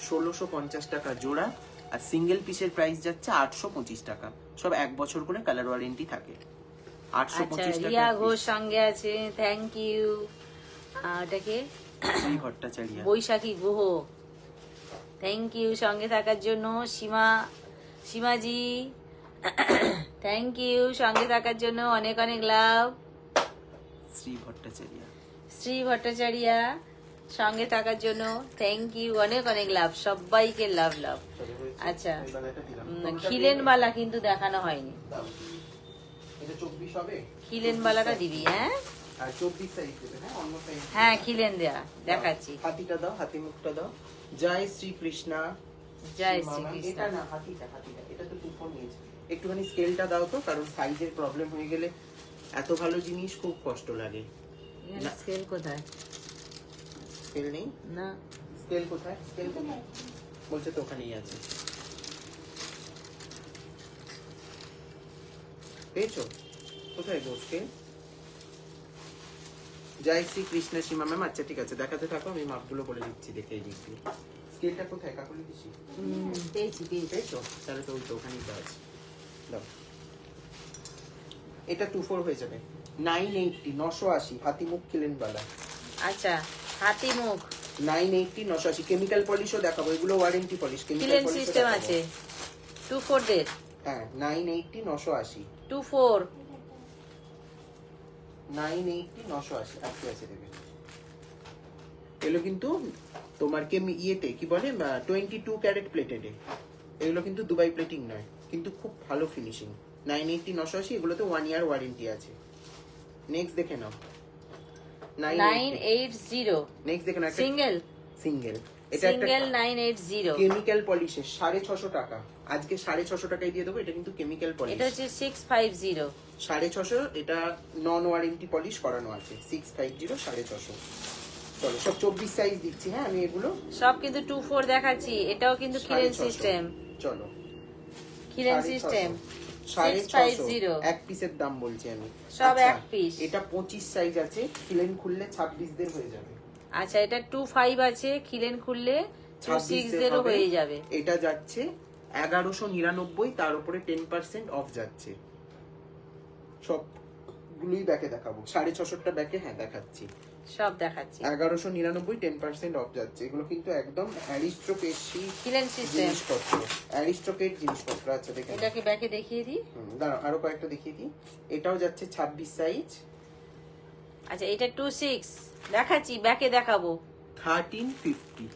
S2: 1650 টাকা জোড়া। আর সিঙ্গেল পিসের প্রাইস যাচ্ছে 825 টাকা। সব 1 বছর করে কালার ওয়ারেন্টি থাকে।
S1: আচ্ছা
S2: 825 টাকা।
S1: রিয়া ঘোষ সঙ্গে আছে, থ্যাংক ইউ। ওটাকে
S2: শ্রী ভট্টাচার্য,
S1: বৈশাখী গুহ, থ্যাংক ইউ সঙ্গে থাকার জন্য। সীমাজি থ্যাংক ইউ সঙ্গে থাকার জন্য, অনেক অনেক লাভ।
S2: শ্রী ভট্টাচার্য,
S1: শ্রী ভট্টাচার্য সঙ্গে থাকার জন্য থ্যাংক ইউ, অনেক অনেক লাভ, সবাইকে লাভ লাভ। আচ্ছা খিলেন বালা কিন্তু দেখানো হয়নি,
S2: এটা 24 হবে।
S1: খিলেন বালাটা দিবি, হ্যাঁ
S2: আর 24 সাইজ দেবে, হ্যাঁ, অন্য সাইজ।
S1: হ্যাঁ খিলেন দেয়া দেখাচ্ছি।
S2: হাতিটা দাও, হাতি মুখটা দাও। জয় শ্রী কৃষ্ণ,
S1: জয়
S2: শ্রী মামা।
S1: শ্রীকৃষ্ণ।
S2: এটা না, হাতিটা, এটা তো 2 নিয়েছে। একটুখানি স্কেলটা দাও তো, কারণ সাইজের প্রবলেম হয়ে গেলে এত ভালো জিনিস খুব কষ্ট লাগে। না।
S1: স্কেল কোথায়?
S2: স্কেল নেই
S1: না
S2: স্কেল কোথায়? স্কেল কোথায় বলছে তো, ওখানেই আছে। পেয়েছো? কোথায় গো স্কেল? জয় শ্রী কৃষ্ণ সীমা ম্যাম। আচ্ছা ঠিক আছে, দেখাতে থাকো, আমি মাপগুলো বলে দিচ্ছি, দেখে এই দিচ্ছি। স্কেলটা কোথায় কাকুলি দিছি?
S1: পেয়েছি
S2: পেয়েছো? তাহলে তো ওই তো ওখানেই তো আছে। দাও। এটা 24 হয়ে যাবে। 980, 980 হাতি মুখ খিলেন বালা।
S1: আচ্ছা হাতি মুখ
S2: 980, 980 কেমিক্যাল পলিশও দেখাবো, এগুলো ওয়ারেন্টি পলিশ।
S1: কিলেন সিস্টেম আছে 24 ডেট।
S2: হ্যাঁ, 980, 980,
S1: 24
S2: 980, 980 আজকে আছে দেবে। এগুলো কিন্তু তোমার ইয়েতে কি বলে 22 ক্যারেট প্লেটেড। এগুলো কিন্তু দুবাই প্লেটিং নয়, কিন্তু খুব ভালো ফিনিশিং। 980, 980 এগুলোতে 1 ইয়ার ওয়ারেন্টি আছে। নেক্সট দেখে নাও,
S1: 980
S2: নেক্সট দেখে নাও,
S1: সিঙ্গেল
S2: সিঙ্গেল। এটা একটা
S1: সিঙ্গেল 980।
S2: কেমিক্যাল পলিশের 650 টাকা। আজকে 650 টাকায় দিয়ে দেবো। এটা কিন্তু কেমিক্যাল পলিশ।
S1: এটা হচ্ছে 650
S2: 650। এটা নন ওয়ারেন্টি পলিশ করানো আছে। 650, 650। চলো সব 24 সাইজ দিচ্ছি, হ্যাঁ আমি এগুলো
S1: সব কিন্তু 24 দেখাচ্ছি। এটাও কিন্তু খিলেন
S2: 650
S1: সিস্টেম,
S2: চলো
S1: খিলেন সিস্টেম
S2: 650 এক পিসের দাম বলছি আমি।
S1: সব
S2: আচ্ছা,
S1: এক পিস।
S2: এটা 25 সাইজ আছে, খিলেন খুললে 26 দের হয়ে যাবে।
S1: আচ্ছা এটা 25 আছে, খিলেন খুললে 26
S2: দের
S1: দেরও
S2: হবে।
S1: হয়ে যাবে।
S2: এটা যাচ্ছে 1199, তার উপরে 10% অফ যাচ্ছে। সবগুলোই ব্যাকে দেখাবো। 650টা ব্যাকে, হ্যাঁ দেখাচ্ছি।
S1: সব দেখাচ্ছি।
S2: 1199 10% অফ যাচ্ছে। এগুলো কিন্তু একদম অ্যারিস্টোক্রেসি
S1: কিলেন সিস্টেম
S2: জিনিসপত্র, অ্যারিস্টোক্রেট জিনিসপত্র। আচ্ছা দেখেন,
S1: এটাকে ব্যাকে দেখিয়ে দিই।
S2: দাঁড়াও আরো কয়েকটা দেখিয়ে দিই। এটাও যাচ্ছে 26 সাইজ।
S1: আচ্ছা এটা 26 দেখাচ্ছি, ব্যাকে দেখাবো।
S2: 1350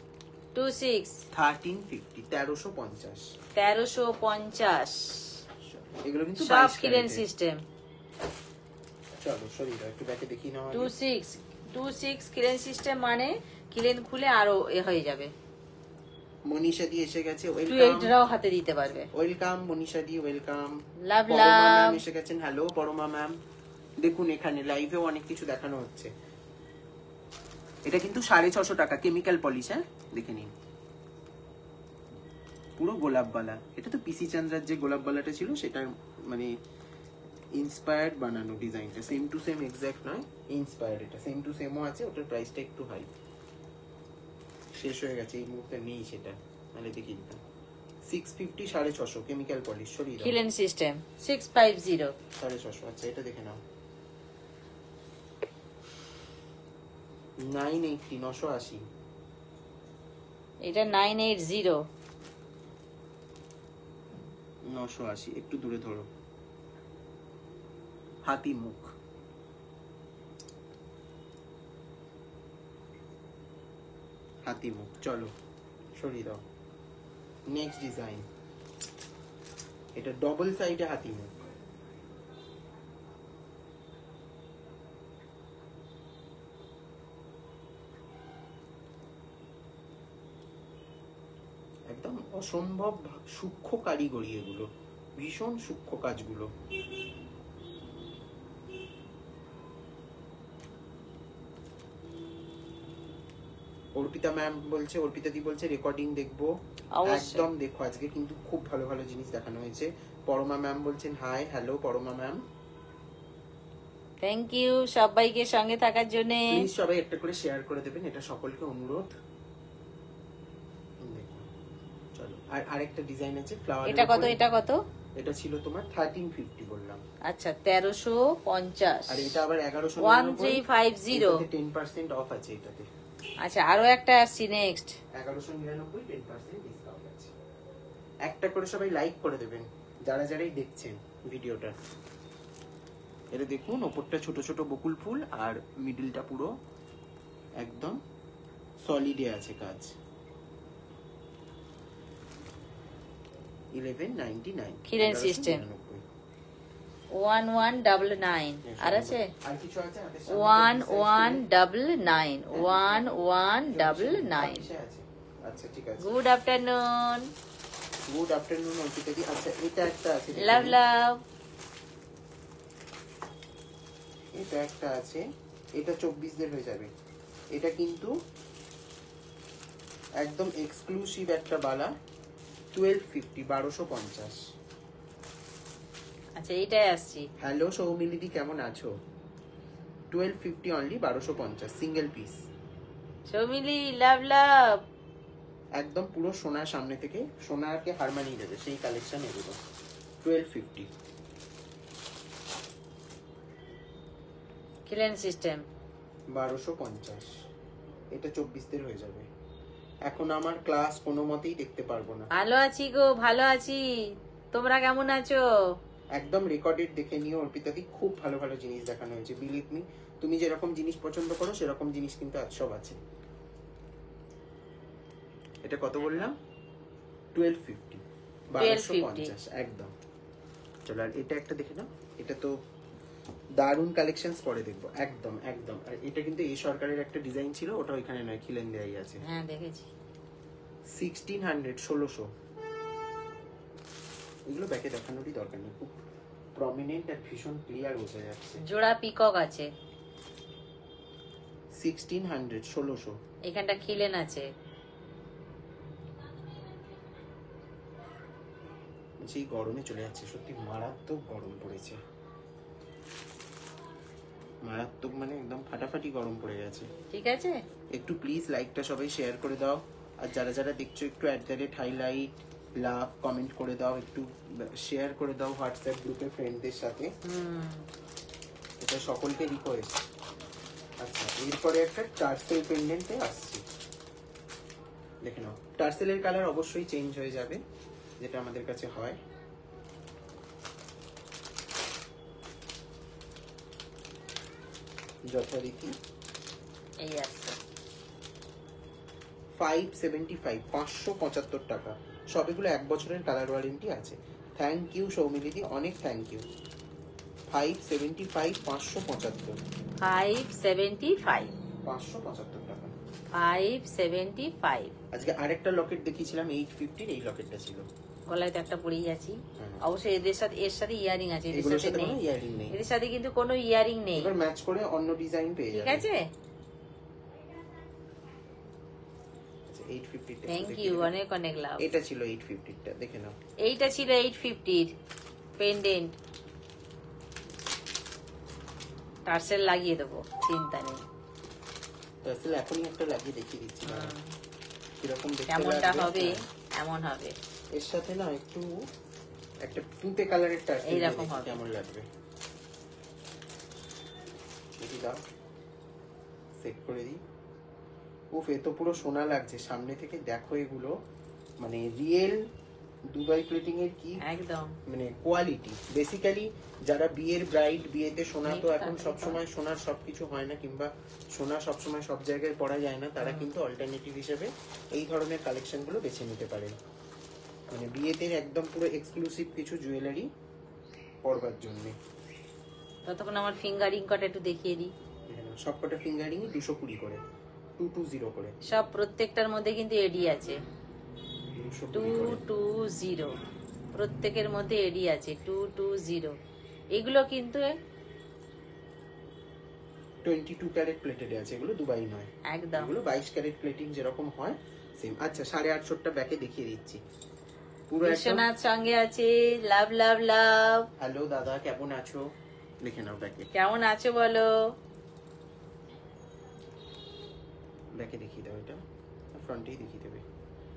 S1: 26
S2: 1350 1350
S1: 1350
S2: এগুলো কিন্তু
S1: সব
S2: 22
S1: কিলেন
S2: ক্যারেটের।
S1: সিস্টেম।
S2: চলো সরি একটু ব্যাকে দেখি নাও।
S1: 26 কিলেন সিস্টেম মানে কিলেন খুলে আরো এ হয়ে যাবে।
S2: মনীষা দি এসে গেছে,
S1: 28
S2: ওয়েলকাম
S1: রাও হাতে দিতে পারবে।
S2: ওয়েলকাম মনীষা দি, ওয়েলকাম।
S1: লাভ
S2: পরমা ম্যাম
S1: লাভ।
S2: এসে গেছেন, হ্যালো পরমা ম্যাম। দেখুন এখানে লাইভেও অনেক কিছু দেখানো হচ্ছে। এটা কিন্তু 650 টাকা কেমিক্যাল পলিশ। হ্যাঁ দেখে নিন, পুরো গোলাপ বালা। এটা তো পিসি চন্দ্রার যে গোলাপ বালাটা ছিল সেটার মানে ইন্সপায়ার্ড বানানো ডিজাইনটা, সেম টু সেম এক্সাক্ট নয়, ইন্সপায়ার্ড। এটা সেম টু সেমও আছে, ওটার প্রাইসটা একটু হাই। শেষ হয়ে গেছে এই মুহূর্তে, নেই সেটা, মানে দেখি দিতাম। 650 650 কেমিক্যাল পলিশ। সরিয়ে দাও,
S1: কিলেন সিস্টেম 650
S2: 650। আচ্ছা এটা দেখে নাও, 980 980।
S1: এটা 980
S2: 980 একটু দূরে ধরো, হাতি মুখ। হাতি মুখ, চলো সরিয়ে দাও। নেক্সট ডিজাইন, এটা ডবল সাইডে হাতি মুখ। একদম অসম্ভব সূক্ষ্ম কারিগরি এগুলো, ভীষণ সূক্ষ্ম কাজগুলো। অর্পিতা ম্যাম বলছে, অর্পিতা দি বলছে রেকর্ডিং দেখবো। একদম দেখো, আজকে কিন্তু খুব ভালো ভালো জিনিস দেখানো হয়েছে। পরমা ম্যাম বলছেন hi, hello Parama ma'am.
S1: Thank you সবাইকে সঙ্গে থাকার জন্য।
S2: প্লিজ সবাই একটা করে শেয়ার করে দেবেন, এটা সকলকে অনুরোধ। চলো আর আরেকটা ডিজাইন আছে ফ্লাওয়ার।
S1: এটা কত? এটা কত?
S2: এটা ছিল তোমার 1350 বললাম।
S1: আচ্ছা 1350।
S2: আর এটা আবার 1100
S1: 1350
S2: 10% অফ আছে এটাতে।
S1: আচ্ছা আরো একটা আসছি নেক্সট
S2: 1199 10% ডিসকাউন্ট আছে। একটা করে সবাই লাইক করে দেবেন যারা যারাই দেখছেন ভিডিওটা। এটা দেখুন, ওপরটা ছোট ছোট বকুল ফুল আর মিডলটা পুরো একদম সলিডে আছে কাজ। 1199
S1: কিলেন সিস্টেম 1199 আর আছে
S2: আর কিছু আছে?
S1: 1199 1199।
S2: আচ্ছা ঠিক আছে।
S1: Good afternoon.
S2: Good afternoon Arpita di. আচ্ছা এটা একটা আছে,
S1: লাভ লাভ।
S2: এটা একটা আছে, এটা 24 দের হয়ে যাবে। এটা কিন্তু একদম এক্সক্লুসিভ একটা বালা, 1250 1250।
S1: আচ্ছা এইটাই আসছি।
S2: হ্যালো সৌমিলি দি কেমন আছো? 1250 অনলি, 1250 সিঙ্গেল পিস।
S1: সৌমিলি লাভ লাভ।
S2: একদম পুরো সোনার সামনে থেকে সোনারকে হার মানিয়ে দেবে সেই কালেকশন এগুলো। 1250
S1: কিলেন সিস্টেম
S2: 1250। এটা 24 দের হয়ে যাবে। এখন আমার ক্লাস কোনো মতেই দেখতে পারবো না।
S1: ভালো আছি গো, ভালো আছি। তোমরা কেমন আছো?
S2: একদম রেকর্ডেড দেখে নিও অর্পিতা দি, খুব ভালো ভালো জিনিস দেখানো হয়েছে। বিলিভ মি, তুমি যেরকম জিনিস পছন্দ করো সেরকম জিনিস কিন্তু আজ সব আছে। এটা কত বললাম? 1250 1250 একদম। চলো আর এটা একটা দেখে নাও, এটা তো দারুন কালেকশনস পরে দেখবো। একদম একদম। আর এটা কিন্তু এই সরকারের একটা ডিজাইন ছিল, ওটা ওইখানে নয়, খিলেন দেয়াই আছে।
S1: হ্যাঁ দেখেছি।
S2: 1600 1600। এগুলো ব্যাকে দেখানোরই দরকার নেই, খুব প্রমিনেন্ট আর ভীষণ ক্লিয়ার বোঝা যাচ্ছে।
S1: জোড়া পিকক আছে।
S2: 1600 1600।
S1: এখানটা খিলেন আছে।
S2: সেই গরমে চলে যাচ্ছে, সত্যি মারাত্মক গরম পড়েছে, মারাত্মক মানে একদম ফাটাফাটি গরম পড়ে গেছে।
S1: ঠিক আছে,
S2: একটু প্লিজ লাইকটা সবাই শেয়ার করে দাও। আর যারা যারা দেখছো একটু @highlight লাভ কমেন্ট করে দাও, একটু শেয়ার করে দাও হোয়াটসঅ্যাপ গ্রুপে ফ্রেন্ডদের সাথে। এটা সকলকে রিকোয়েস্ট। আচ্ছা, এরপরে একটা টার্সেল পেন্ডেন্টে আসছি, দেখে নাও। টার্সেলের কালার অবশ্যই চেঞ্জ হয়ে যাবে, যেটা আমাদের কাছে হয়। যথারীতি
S1: এই আসছে
S2: 575, 575 টাকা। সবগুলো 1 বছরের কালার ওয়ারেন্টি আছে। থ্যাংক ইউ সৌমিলিদি, অনেক থ্যাংক ইউ। 575, 575,
S1: 575
S2: 575 টাকা।
S1: 575।
S2: আজকে আরেকটা লকেট দেখিয়েছিলাম 850, এই লকেটটা ছিল।
S1: গলায় তো একটা পরেই আছি।
S2: হ্যাঁ।
S1: অবশ্যই এর সাথে ইয়ারিং আছে, এদের
S2: এগুলোর
S1: সাথে
S2: সাথে
S1: নেই।
S2: কোনো ইয়ারিং নেই,
S1: এদের সাথে কিন্তু কোনো ইয়ারিং নেই।
S2: এবার ম্যাচ করে অন্য ডিজাইন পেয়ে
S1: ঠিক
S2: যাবে।
S1: আছে,
S2: আচ্ছা, 850 টা
S1: থ্যাংক
S2: দেখে
S1: ইউ,
S2: নেবে।
S1: অনেক অনেক লাভ।
S2: এটা ছিল 850 টা, দেখে নাও।
S1: এইটা ছিল 850 পেন্ডেন্ট। টার্সেল লাগিয়ে দেবো, চিন্তা নেই।
S2: আসলে এখনই একটা লাগিয়ে দেখিয়ে দিচ্ছি, দাঁড়াও। কিরকম দেখতে
S1: কেমনটা
S2: লাগবে।
S1: হবে,
S2: হ্যাঁ।
S1: এমন হবে।
S2: এর সাথে না একটু একটা তুঁতে কালারের টার্সেল
S1: এইরকম হবে।
S2: কেমন লাগবে দেখি, দাও সেট করে দিই। উফ, এ তো পুরো সোনা লাগছে সামনে থেকে, দেখো এগুলো মানে রিয়েল দুবাই প্লেটিং এর কি
S1: একদম
S2: মানে কোয়ালিটি। বেসিক্যালি যারা বিয়ের ব্রাইড, বিয়েতে সোনা তো এখন সব সময় সোনার সবকিছু হয় না, কিংবা সোনা সব সময় সব জায়গায় পরা যায় না, তারা কিন্তু অল্টারনেটিভ হিসেবে এই ধরনের কালেকশন গুলো বেছে নিতে পারেন। মানে বিয়েতে একদম পুরো এক্সক্লুসিভ কিছু জুয়েলারি পরবার জন্য।
S1: ততক্ষণ আমার ফিঙ্গারিং কটা একটু দেখিয়ে দিই।
S2: সবকটা ফিঙ্গারিং 220 করে, 220 করে।
S1: সব প্রত্যেকটার মধ্যে কিন্তু এডি আছে,
S2: 220 করে।
S1: 220 প্রত্যেকের মধ্যে এডি আছে 220। এগুলো কিন্তু
S2: 22 ক্যারেট প্লেটেড আছে, এগুলো দুবাই নয়,
S1: একদম
S2: এগুলো 22 ক্যারেট প্লেটিং যেরকম হয় সেম। আচ্ছা, 850টা ব্যাকে দেখিয়ে দিচ্ছি পুরো একদম।
S1: বিশ্বনাথ সঙ্গে আছে, লাভ লাভ লাভ।
S2: হ্যালো দাদা, কেমন আছো? লিখে নাও ব্যাকে,
S1: কেমন আছো বলো।
S2: ব্যাকে দেখিয়ে দাও, এটা ফ্রন্টেই দেখিয়ে দেবে।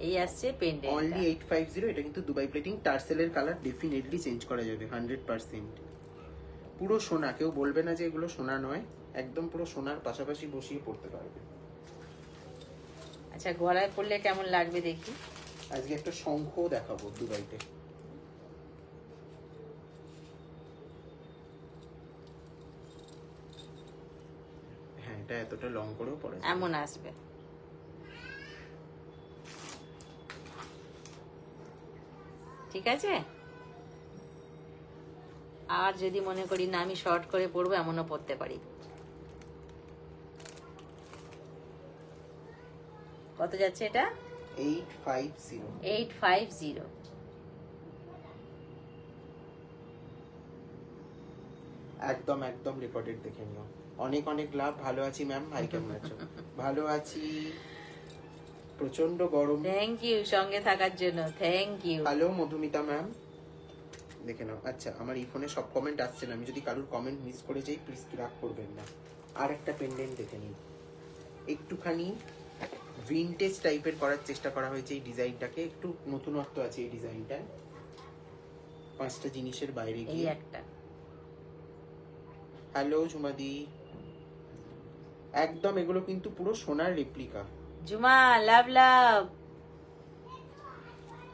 S1: এই আসছে পেন্ডেন্ট,
S2: অনলি 850। এটা কিন্তু দুবাই প্লেটিং। টার্সেলের কালার ডেফিনেটলি চেঞ্জ করা যাবে 100%। পুরো সোনা, কেউ বলবে না যে এগুলো সোনা নয়, একদম পুরো সোনার পাশাপাশি বসিয়ে পড়তে পারবে।
S1: আচ্ছা, গলায় পড়লে কেমন লাগবে দেখি।
S2: আজকে একটা শঙ্খ দেখাবো দুবাইতে। হ্যাঁ, এটা এতটা লং করেও পড়ে যাবে।
S1: এমন আসবে। ঠিক আছে, আর যদি মনে করি না আমি শর্ট করে পরবো, এমনও পরতে পারি। কত যাচ্ছে এটা?
S2: 850।
S1: 850।
S2: একদম একদম রেকর্ডেড দেখে নিও। অনেক অনেক লাভ। ভালো আছি ম্যাম, ভাই কেমন আছো? ভালো আছি, প্রচন্ড গরম।
S1: থ্যাংক ইউ সঙ্গে থাকার জন্য, thank you.
S2: Hello Madhumita ma'am, দেখে নাও। আচ্ছা, আমার এই ফোনে সব কমেন্ট আসছে না, আমি যদি কারোর কমেন্ট মিস করে যাই প্লিজ রাগ করবেন না। আর একটা পেন্ডেন্ট দেখে নিই, একটুখানি ভিনটেজ টাইপের করার চেষ্টা করা হয়েছে এই ডিজাইনটাকে, একটু নতুনত্ব আছে এই ডিজাইনটায়। 5টা জিনিসের বাইরে
S1: এই
S2: গিয়ে।
S1: একটা
S2: হ্যালো ঝুমাদি, একদম এগুলো কিন্তু পুরো সোনার রেপ্লিকা।
S1: জুমা লাভ লাভ।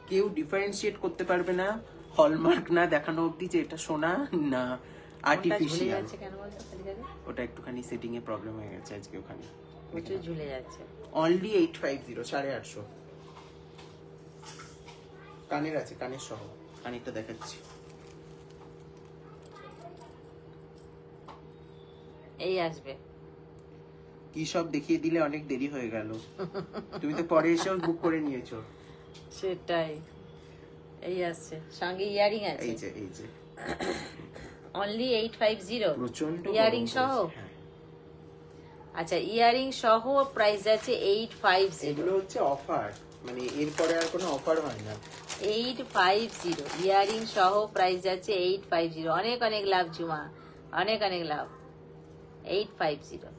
S2: কেউ ডিফারেন্সিয়েট করতে পারবে না হলমার্ক না দেখানো অবধি যে এটা সোনা না আর্টিফিশিয়াল।
S1: কেন বলতো খালি খালি?
S2: ওটা একটুখানি সেটিং এ প্রবলেম হয়ে গেছে আজকে ওখানে।
S1: প্রচুর ঝুলে যাচ্ছে।
S2: অনলি 850, 850। কানের আছে, কানের সহ। কানেরটা দেখাচ্ছি।
S1: এই আসবে।
S2: কি সব দেখিয়ে দিলে অনেক দেরি হয়ে গেল। তুমি তো পরে এসেও বুক করে নিয়েছো।
S1: সেটাই। এই আসছে, সঙ্গে ইয়ারিং আছে।
S2: এই যে
S1: অনলি 850।
S2: প্রচন্ড
S1: ইয়ারিং সহ।
S2: হ্যাঁ,
S1: আচ্ছা, ইয়ারিং সহ প্রাইস আছে 850।
S2: এগুলো হচ্ছে অফার, মানে এরপরে আর কোনো অফার হয় না।
S1: 850 ইয়ারিং সহ প্রাইস আছে 850। অনেক অনেক লাভ জুমা, অনেক অনেক লাভ। 850।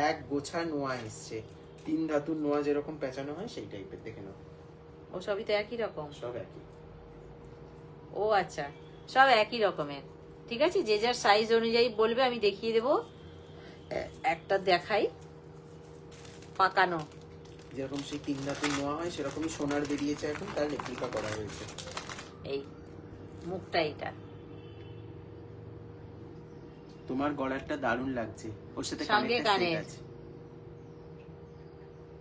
S2: এক গোছা নোয়া এসছে, 3 ধাতুর নোয়া যেরকম পেঁচানো হয় সেই টাইপের, দেখে নাও।
S1: ও সবই তো একই রকম।
S2: সব একই।
S1: ও আচ্ছা, সব একই রকমের। ঠিক আছে, যে যার সাইজ অনুযায়ী বলবে, আমি দেখিয়ে দেবো। একটা দেখাই, পাকানো।
S2: যেরকম সেই 3 ধাতুর নোয়া হয় সেরকমই সোনার বেরিয়েছে এখন, তার রেপ্লিকা করা হয়েছে।
S1: এই মুখটা এটা
S2: তোমার গলারটা দারুণ লাগছে, ওর সাথে
S1: সঙ্গে
S2: কানেরটা সেট
S1: কানের।
S2: আছে।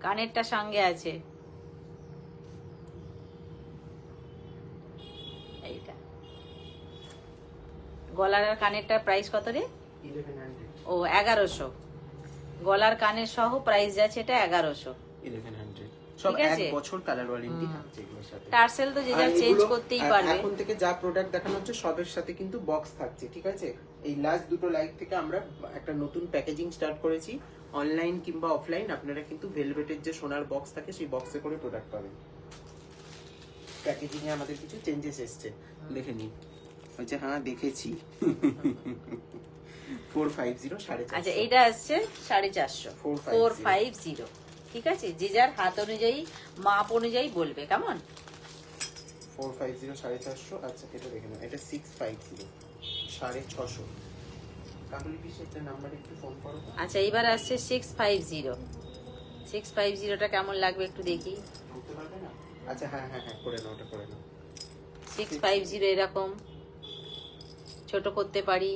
S1: কানেরটা সঙ্গে আছে এইটা। গলার আর কানেরটার প্রাইস কত রে?
S2: 1100
S1: ও 1100। গলার কানের সহ প্রাইস যাচ্ছে এটা 1100।
S2: 1100 সব
S1: ঠিক
S2: এক
S1: আছে।
S2: বছর কালার ওয়ারেন্টি থাকছে এগুলোর সাথে।
S1: টার্সেল তো যে যা
S2: আর
S1: চেঞ্জ
S2: এগুলো
S1: করতেই পারবে।
S2: এখন থেকে যা প্রোডাক্ট দেখানো হচ্ছে সবের সাথে কিন্তু বক্স থাকছে, ঠিক আছে। এই লাস্ট দুটো লাইভ থেকে আমরা একটা নতুন প্যাকেজিং স্টার্ট করেছি। অনলাইন কিংবা অফলাইন আপনারা কিন্তু ভেলভেটের যে সোনার বক্স থাকে সেই বক্সে করে প্রোডাক্ট পাবেন। প্যাকেজিং এ আমাদের কিছু চেঞ্জেস এসেছে, দেখে নিন। আচ্ছা হ্যাঁ দেখেছি। 450 450।
S1: আচ্ছা এইটা আসছে 450। 450। ঠিক আছে, যে যার হাত অনুযায়ী মাপ অনুযায়ী বলবে কেমন।
S2: 450 450। আচ্ছা এটা দেখে নাও, এটা 650 650। কাকুলি পিস একটা নাম্বারে একটু ফোন করো।
S1: আচ্ছা এবার আসছে 650। 650টা কেমন লাগবে একটু দেখি।
S2: বলতে পারবে না? আচ্ছা হ্যাঁ হ্যাঁ হ্যাঁ করে নাও, ওটা করে নাও।
S1: 650 এরকম ছোট করতে পারি,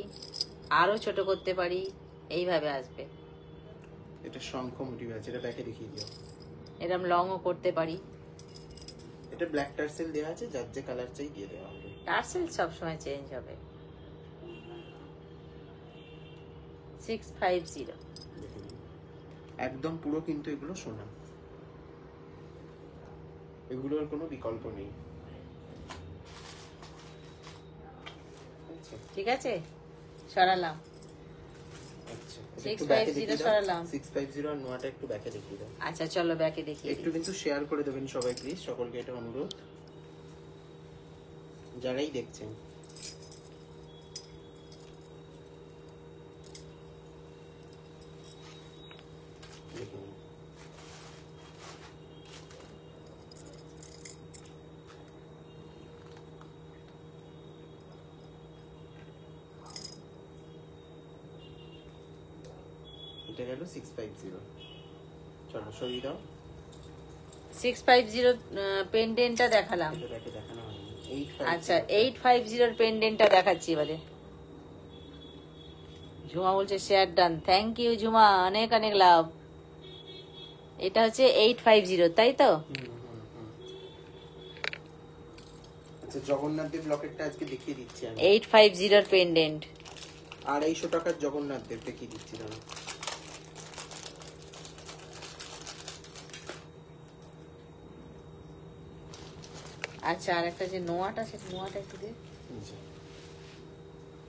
S1: আরো ছোট করতে পারি, এইভাবে আসবে।
S2: এটা শঙ্খ মোটিভ আছে, এটা ব্যাকে দেখিয়ে দিও।
S1: এরকম লংও করতে পারি।
S2: এটা ব্ল্যাক টার্সেল দেওয়া আছে, যার যে কালার চাই দিয়ে দেওয়া হবে।
S1: টার্সেল সবসময় চেঞ্জ হবে। 650।
S2: দেখে নিন। একদম পুরো কিন্তু এগুলো সোনা, এগুলোর কোনো বিকল্প নেই।
S1: ঠিক আছে, সরালাম।
S2: আচ্ছা
S1: 650 সরালাম।
S2: 650 আর নোয়াটা একটু ব্যাকে দেখিয়ে দাও।
S1: আচ্ছা চলো ব্যাকে দেখিয়ে
S2: একটু কিন্তু শেয়ার করে দেবেন সবাই প্লিজ, সকলকে এটা অনুরোধ যারাই দেখছেন। দেখুন এটা গেল 650। চলো সরিয়ে দাও।
S1: 650 পেন্ডেন্টটা দেখালাম।
S2: এটা ব্যাকে দেখানো হয়নি। 850।
S1: আচ্ছা 850 পেন্ডেন্টটা দেখাচ্ছি এবারে। ঝুমা বলছে share done, thank you Jhuma, অনেক অনেক লাভ। এটা হচ্ছে 850, তাই তো?
S2: আচ্ছা জগন্নাথ দেব লকেটটা আজকে দেখিয়ে দিচ্ছি আমি।
S1: 850 পেন্ডেন্ট।
S2: 250 টাকার জগন্নাথ দেব দেখিয়ে দিচ্ছি দাঁড়াও।
S1: আচ্ছা আর একটা যে নোয়াটা, সেটা নোয়াটা একটু দে।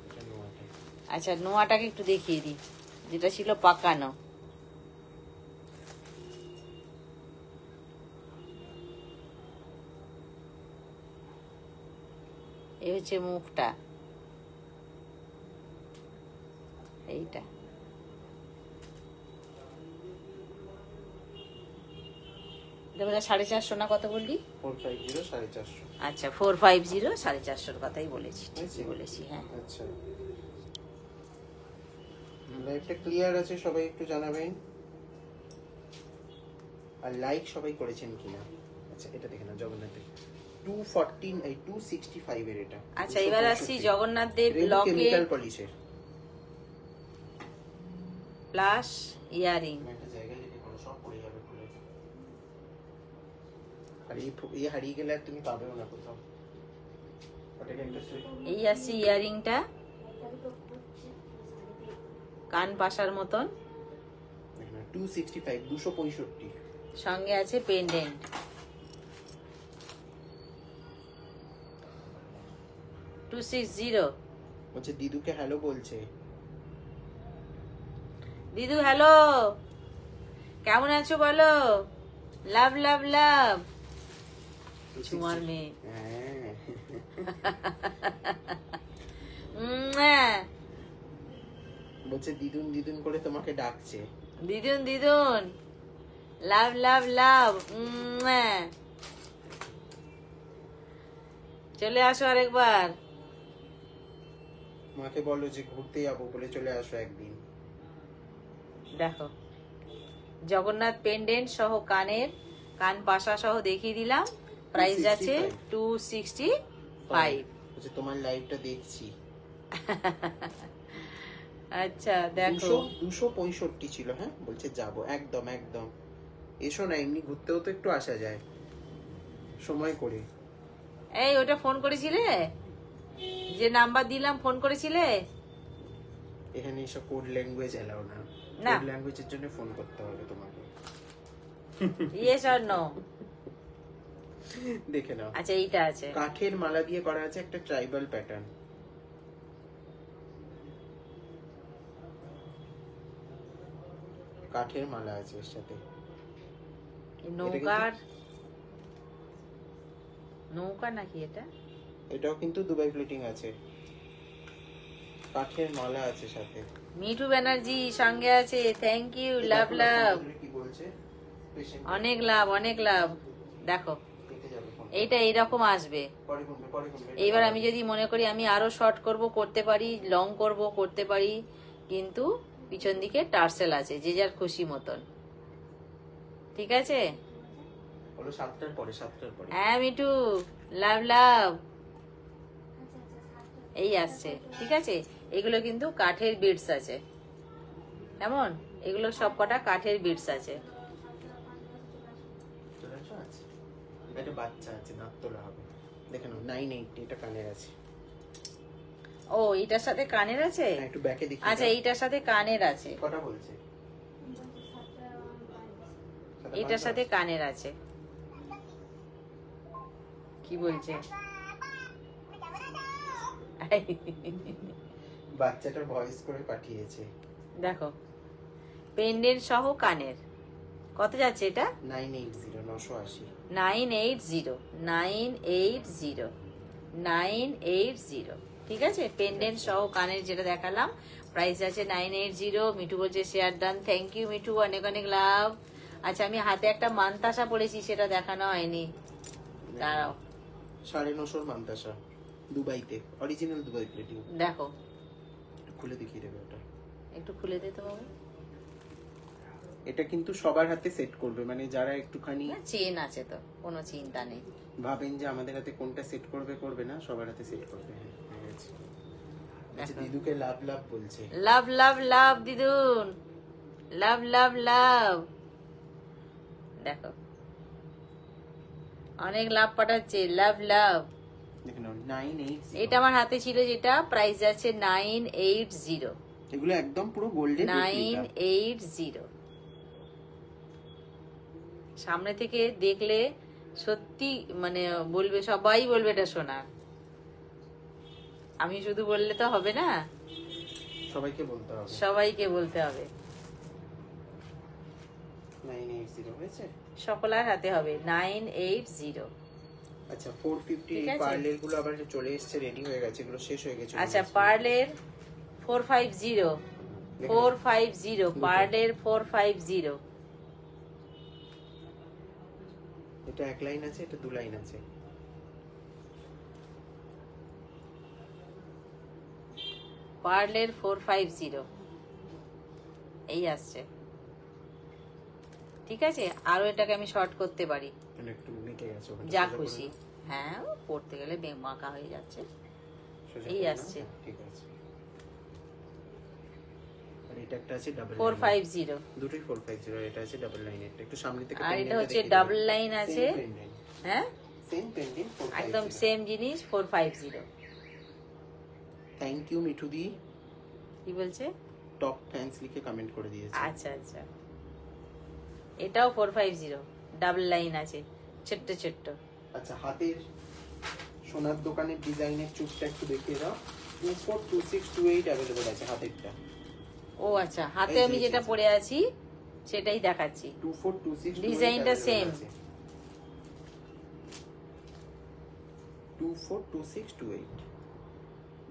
S2: এটা নোয়াটা।
S1: আচ্ছা নোয়াটাকে একটু দেখিয়ে দিই, যেটা ছিল পাকানো। এই হচ্ছে মুখটা, এইটা। এটা 450 না কত বললি?
S2: 450 450।
S1: আচ্ছা 450 450 কথাই বলেছি, ঠিকই বলেছি। হ্যাঁ
S2: আচ্ছা লাইভটা ক্লিয়ার আছে, সবাই একটু জানাবেন। আর লাইক সবাই করেছেন কিনা। আচ্ছা এটা দেখে না জগন্নাথ দেব 214 এই 265 এর এটা।
S1: আচ্ছা এবার আসছি জগন্নাথ দেব লকেট
S2: কেমিক্যাল পলিশের
S1: প্লাস ইয়ারিং।
S2: একটা জায়গায় রেখে করো, সব পড়ে যাবে খুলে। আর এই হারিয়ে গেলে আর তুমি পাবেও না কোথাও। ওটাকে একটা
S1: এই আসছে ইয়ারিংটা, কান পাশার মতন।
S2: 265 265।
S1: সঙ্গে আছে পেন্ডেন্ট।
S2: বলছে দিদুকে হ্যালো বলছে।
S1: দিদু হ্যালো, কেমন আছো বলো? লাভ লাভ লাভ। ঝুমার মেয়ে।
S2: হ্যাঁ বলছে দিদুন দিদুন করে তোমাকে ডাকছে।
S1: দিদুন দিদুন, লাভ লাভ লাভ। চলে আসো আরেকবার।
S2: মাকে বলো যে ঘুরতে যাবো বলে চলে আসো একদিন।
S1: দেখো জগন্নাথ পেন্ডেন্ট সহ কানের, কান পাশা সহ দেখিয়ে দিলাম। প্রাইস আছে 265।
S2: আচ্ছা তোমার লাইভটা দেখছি।
S1: আচ্ছা দেখো
S2: 265 ছিল। হ্যাঁ বলছে যাবো, একদম একদম এসো না, এমনি ঘুরতেও তো একটু আসা যায় সময় করে।
S1: এই ওটা ফোন করেছিলে, যে নাম্বার দিলাম ফোন করেছিলে?
S2: এখানে এসব কোড ল্যাঙ্গুয়েজ এলাও না,
S1: না।
S2: কোড ল্যাঙ্গুয়েজের জন্য ফোন করতে হবে তোমাকে।
S1: Yes or no?
S2: দেখে নাও।
S1: আচ্ছা এইটা আছে,
S2: কাঠের মালা দিয়ে করা আছে একটা ট্রাইবাল প্যাটার্ন। কাঠের মালা আছে এর সাথে।
S1: নৌকার, নৌকা নাকি এটা?
S2: এটাও কিন্তু দুবাই প্লেটিং আছে, কাঠের মালা আছে সাথে।
S1: মিঠু ব্যানার্জি সঙ্গে আছে, থ্যাংক ইউ, লাভ লাভ।
S2: কি বলছে?
S1: অনেক লাভ, অনেক লাভ। দেখো এইটা এইরকম আসবে। এইবার আমি যদি মনে করি আমি আরো শর্ট করব করতে পারি, লং করব করতে পারি, কিন্তু পিছন দিকে টার্সেল আছে, যে যার খুশি মতন। ঠিক আছে?
S2: বলো 7টার পরে, 7টার পরে।
S1: হ্যাঁ মিঠু, লাভ লাভ। এই আসছে, ঠিক আছে? এগুলো কিন্তু কাঠের বিটস আছে, কেমন? এগুলো সব কটা কাঠের বিটস আছে।
S2: এটা বাচ্চা আছে, দাঁত তোলা হবে। দেখে নাও 980, এটা কানের আছে।
S1: ও এটার সাথে কানের আছে?
S2: একটু ব্যাকে দেখি।
S1: আচ্ছা এইটার সাথে কানের আছে,
S2: কটা বলছে?
S1: এটার সাথে কানের আছে। কি বলছে?
S2: বাচ্চাটার ভয়েস করে পাঠিয়েছে।
S1: দেখো পেন্ডেন্ট সহ কানের, কত যাচ্ছে এটা?
S2: 980, 980।
S1: 980, 980, 980। ঠিক আছে, পেন্ডেন্ট সহ কানের যেটা দেখালাম, প্রাইস আছে 980। মিঠু বলছে share done, thank you Mithu, অনেক অনেক লাভ। আচ্ছা আমি হাতে একটা মানতাসা পরেছি, সেটা দেখানো হয়নি, দাঁড়াও।
S2: 950 মান্তাসা, দুবাইতে, অরিজিনাল দুবাই প্লেটিং।
S1: দেখো
S2: খুলে দেখিয়ে দেবে ওটা।
S1: একটু খুলে দে তো বাবু।
S2: এটা কিন্তু সবার হাতে সেট করবে, মানে যারা একটুখানি
S1: চেন আছে তো, কোনো চিন্তা নেই।
S2: ভাবেন যে আমাদের হাতে কোনটা সেট করবে করবে না, সবার হাতে সেট করবে। হ্যাঁ হয়ে গেছে। আচ্ছা দিদুকে লাভ লাভ বলছে।
S1: লাভ লাভ লাভ দিদুন, লাভ লাভ লাভ। দেখো অনেক লাভ পাঠাচ্ছে, লাভ লাভ।
S2: দেখুন 980।
S1: এটা আমার হাতে ছিল, যেটা প্রাইস যাচ্ছে 980।
S2: এগুলো একদম পুরো গোল্ডেন
S1: 980। সামনে থেকে দেখলে সত্যি মানে বলবে, সবাই বলবে এটা সোনা। আমি শুধু বললে তো হবে না,
S2: সবাইকে বলতে হবে।
S1: সবাইকে বলতে হবে।
S2: 980 হয়েছে,
S1: সকলের হাতে হবে 980।
S2: আচ্ছা 450 এই পার্লের গুলো আবার চলে এসেছে, রেডি হয়ে গেছে, এগুলো শেষ হয়ে গেছে।
S1: আচ্ছা পার্লের 450, 450, পার্লের 450।
S2: এটা এক লাইন আছে, এটা দু লাইন আছে।
S1: পার্লের 450 এই আসছে। ঠিক আছে, আরো এটাকে আমি শর্ট করতে পারি,
S2: মানে একটু মিটে গেছে ওখানে,
S1: যা খুশি। হ্যাঁ পড়তে গেলে বেমাকা হয়ে যাচ্ছে। এই আসছে
S2: ঠিক আছে। আর এটা একটা আছে ডাবল
S1: 450,
S2: দুটোই 450। এটা আছে ডাবল লাইন, এটা একটু সামনে থেকে।
S1: আর এটা হচ্ছে ডাবল লাইন আছে। হ্যাঁ
S2: সেম পেন্ডেন্ট,
S1: একদম সেম জিনিস, 450।
S2: থ্যাংক ইউ মিঠু দি।
S1: কি বলছে?
S2: টপ ফ্যান্স লিখে কমেন্ট করে দিয়েছে।
S1: আচ্ছা আচ্ছা, এটাও 450, ডাবল লাইন আছে, ছোট্ট ছোট্ট।
S2: আচ্ছা হাতের সোনার দোকানের ডিজাইনের চুপটা একটু দেখিয়ে দাও। 242628 अवेलेबल আছে হাতেরটা।
S1: ও আচ্ছা, হাতে আমি যেটা পরে আছি সেটাই দেখাচ্ছি।
S2: 242628
S1: ডিজাইনটা সেম।
S2: 242628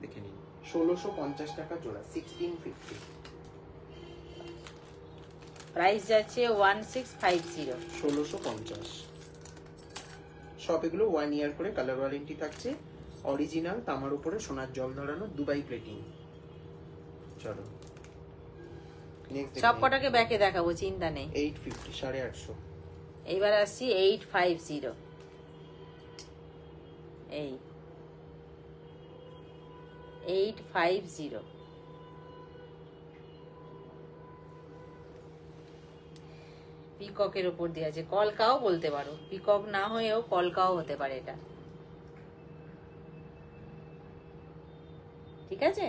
S2: দেখে নিন। 1650 টাকা জোড়া, 1650।
S1: প্রাইস যাচ্ছে 1650।
S2: 1650। সব এগুলো 1 ইয়ার করে কালার ওয়ারেন্টি থাকছে। অরিজিনাল তামার উপরে সোনার জল ধরানো দুবাই প্লেটিং। চলো
S1: সব কটাকে ব্যাকে দেখাবো, চিন্তা নেই।
S2: 850 850।
S1: এইবার আসছি 850। এই 850 পিককের উপর দিয়ে আছে, কলকাও বলতে পারো, পিকক না হয়েও কলকাও হতে পারে এটা। ঠিক আছে,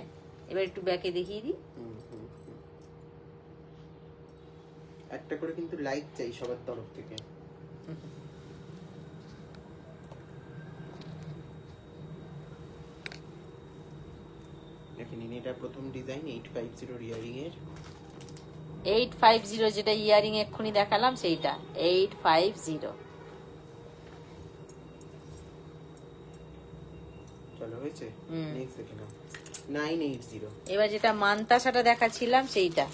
S1: এবার একটু ব্যাকে দেখিয়ে দিই।
S2: একটা করে কিন্তু লাইক চাই সবার তরফ থেকে। দেখেন এটা প্রথম ডিজাইন 850 ইয়ারিং এর।
S1: 850 যেটা ইয়ারিং এক্ষুনি দেখালাম সেইটা 850।
S2: চলো হয়েছে। নেক্সট দেখে নাও 980।
S1: এবার যেটা মানতাসাটা দেখাচ্ছিলাম সেইটা।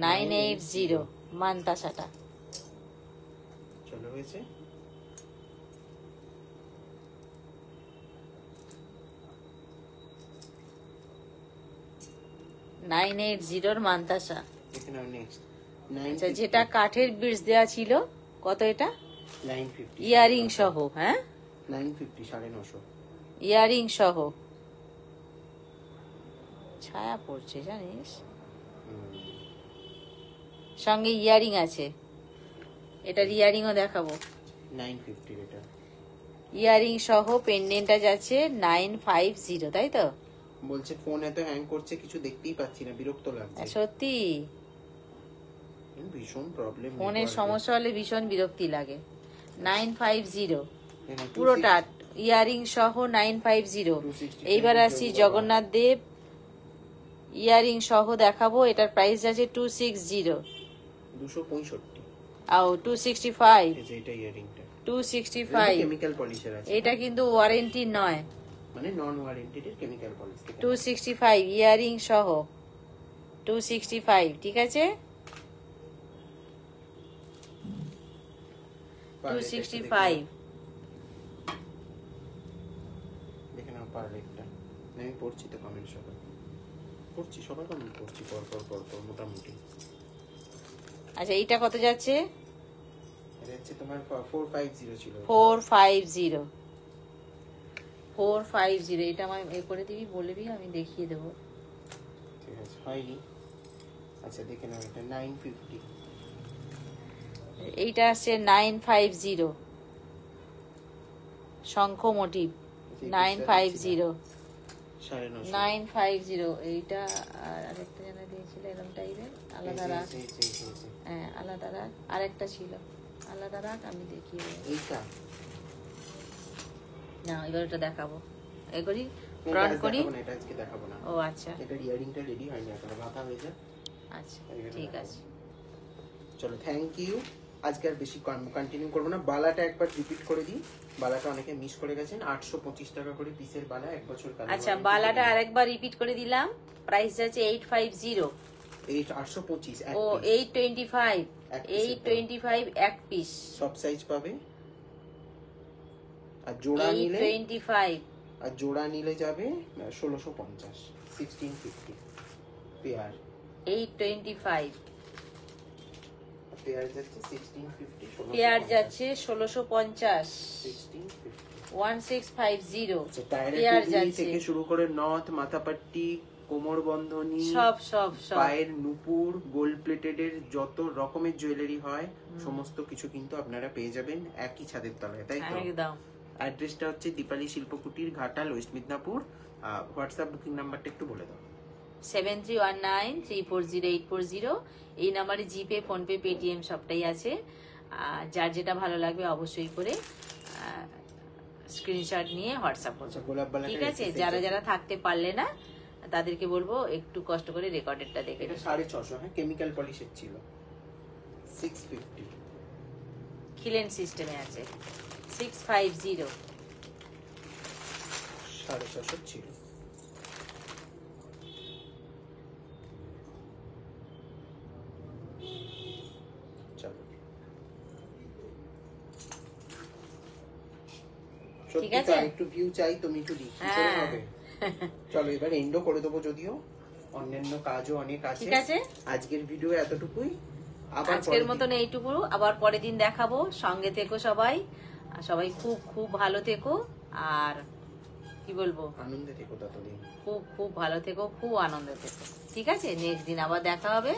S1: $980 মানতাসাটা।
S2: চলো হয়েছে।
S1: $980 মানতাসা।
S2: দেখে নাও নেক্সট
S1: আচ্ছা, যেটা কাঠের বিটস দেয়া ছিল, কত এটা?
S2: 950
S1: ইয়ারিং সহ। হ্যাঁ
S2: 950 950।
S1: ইয়ারিং সহ। ছায়া পড়ছে জানিস, সঙ্গে ইয়ারিং আছে। এটার ইয়ারিংও দেখাবো।
S2: 950 এটা।
S1: ইয়ারিং সহ পেন্ডেন্টটা যাচ্ছে 950, তাই তো?
S2: বলছে ফোন এত হ্যাং করছে কিছু দেখতেই পাচ্ছি না, বিরক্ত লাগছে।
S1: সত্যি
S2: ভীষণ প্রবলেম,
S1: ফোনের সমস্যা হলে ভীষণ বিরক্তি লাগে। 950 পুরোটা ইয়ারিং সহ 950। এইবার আসছি জগন্নাথ দেব ইয়ারিং সহ দেখাবো। এটার প্রাইস আছে 260।
S2: 265।
S1: আও 265।
S2: এটা ইয়ারিংটা
S1: 265।
S2: কেমিক্যাল পলিশার আছে।
S1: এটা কিন্তু ওয়ারেন্টি নয়,
S2: মানে নন ওয়ারেন্টেড কেমিক্যাল পলিশ।
S1: 265 ইয়ারিং সহ 265। ঠিক আছে 265।
S2: দেখে নাও পার রেটটা। আমি পড়ছি তো কমেন্ট, সবার পড়ছি, সবার কমেন্ট পড়ছি পর মোটামুটি।
S1: আচ্ছা এইটা কত যাচ্ছে?
S2: এটা হচ্ছে তোমার 450 ছিল।
S1: 450 এটা আমায় এ করে দিবি, বলবি, আমি দেখিয়ে দেবো।
S2: ঠিক আছে, হয়নি। আচ্ছা দেখে নাও এটা 950।
S1: এইটা আসছে 950 শঙ্খ মোটিভ। 950 950। এইটা আর আরেকটা জানা দিয়েছিল এরকম টাইপের, আলাদা রাখ। হ্যাঁ আলাদা রাখ, আরেকটা ছিল আলাদা রাখ, আমি দেখিয়ে দেবো।
S2: এইটা
S1: না এবার ওটা দেখাবো। এই করি ফ্রন্ট করি।
S2: এটা আজকে দেখাবো না।
S1: ও আচ্ছা,
S2: এটা ইয়ারিংটা রেডি হয়নি এখনো, মাথা হয়ে যায়।
S1: আচ্ছা ঠিক আছে।
S2: চলো থ্যাংক ইউ। আজকে আর বেশি কন্টিনিউ করবো না। বালাটা একবার রিপিট করে দিই, বালাটা অনেকে মিস করে গেছেন। 825 টাকা করে পিসের বালা, 1 বছর কালার।
S1: আচ্ছা বালাটা আরেকবার রিপিট করে দিলাম। প্রাইস আছে 850।
S2: 825
S1: ও 825 825 এক পিস।
S2: সব সাইজ পাবে। আর জোড়া নিলে
S1: 825,
S2: আর জোড়া নিলে যাবে 1650। 1650 পেয়ার।
S1: 825
S2: পেয়ার যাচ্ছে 1650।
S1: পেয়ার যাচ্ছে 1650।
S2: 1650
S1: 1650
S2: পেয়ার
S1: যাচ্ছে।
S2: থেকে শুরু করে নথ, মাথাপাট্টি, কোমর বন্ধনী,
S1: সব
S2: পায়ের নুপুর, গোল্ড প্লেটেড এর যত রকমের জুয়েলারি হয় সমস্ত কিছু কিন্তু আপনারা পেয়ে যাবেন একই ছাদের তলায়, তাই তো?
S1: একদম।
S2: অ্যাড্রেসটা হচ্ছে Dipali Shilpakutir, Ghatal, west Midnapore. WhatsApp booking নাম্বারটা একটু বলে দাও।
S1: 7319340840। এই নাম্বারে জিপে, ফোনপে, পেটিএম সবটাই আছে। যার যেটা ভালো লাগবে অবশ্যই করে স্ক্রিনশট নিয়ে হোয়াটসঅ্যাপ করবে। ঠিক আছে, যারা যারা থাকতে পারলে না তাদেরকে বলবো একটু কষ্ট করে রেকর্ডেডটা দেখে।
S2: এটা 650। হ্যাঁ কেমিক্যাল পলিশের ছিল। 650
S1: খিলেন সিস্টেমে আছে। 650
S2: 650 ছিল। চলো
S1: ঠিক
S2: সত্যি
S1: আছে?
S2: তো আরেকটু ভিউ চাই তো মিঠুরি, কি করে
S1: হ্যাঁ।
S2: হবে? চলো এবার এন্ডও করে দেবো, যদিও অন্যান্য কাজও অনেক আছে।
S1: ঠিক আছে,
S2: আজকের ভিডিও এতটুকুই, আবার
S1: আজকের
S2: পরের দিন।
S1: মতন এইটুকু, আবার পরের দিন দেখাবো। সঙ্গে থেকো সবাই, আর সবাই খুব খুব ভালো থেকো, আর কি বলবো,
S2: আনন্দে থেকো ততদিন।
S1: খুব খুব ভালো থেকো, খুব আনন্দে থেকো। ঠিক আছে, নেক্সট দিন আবার দেখা হবে।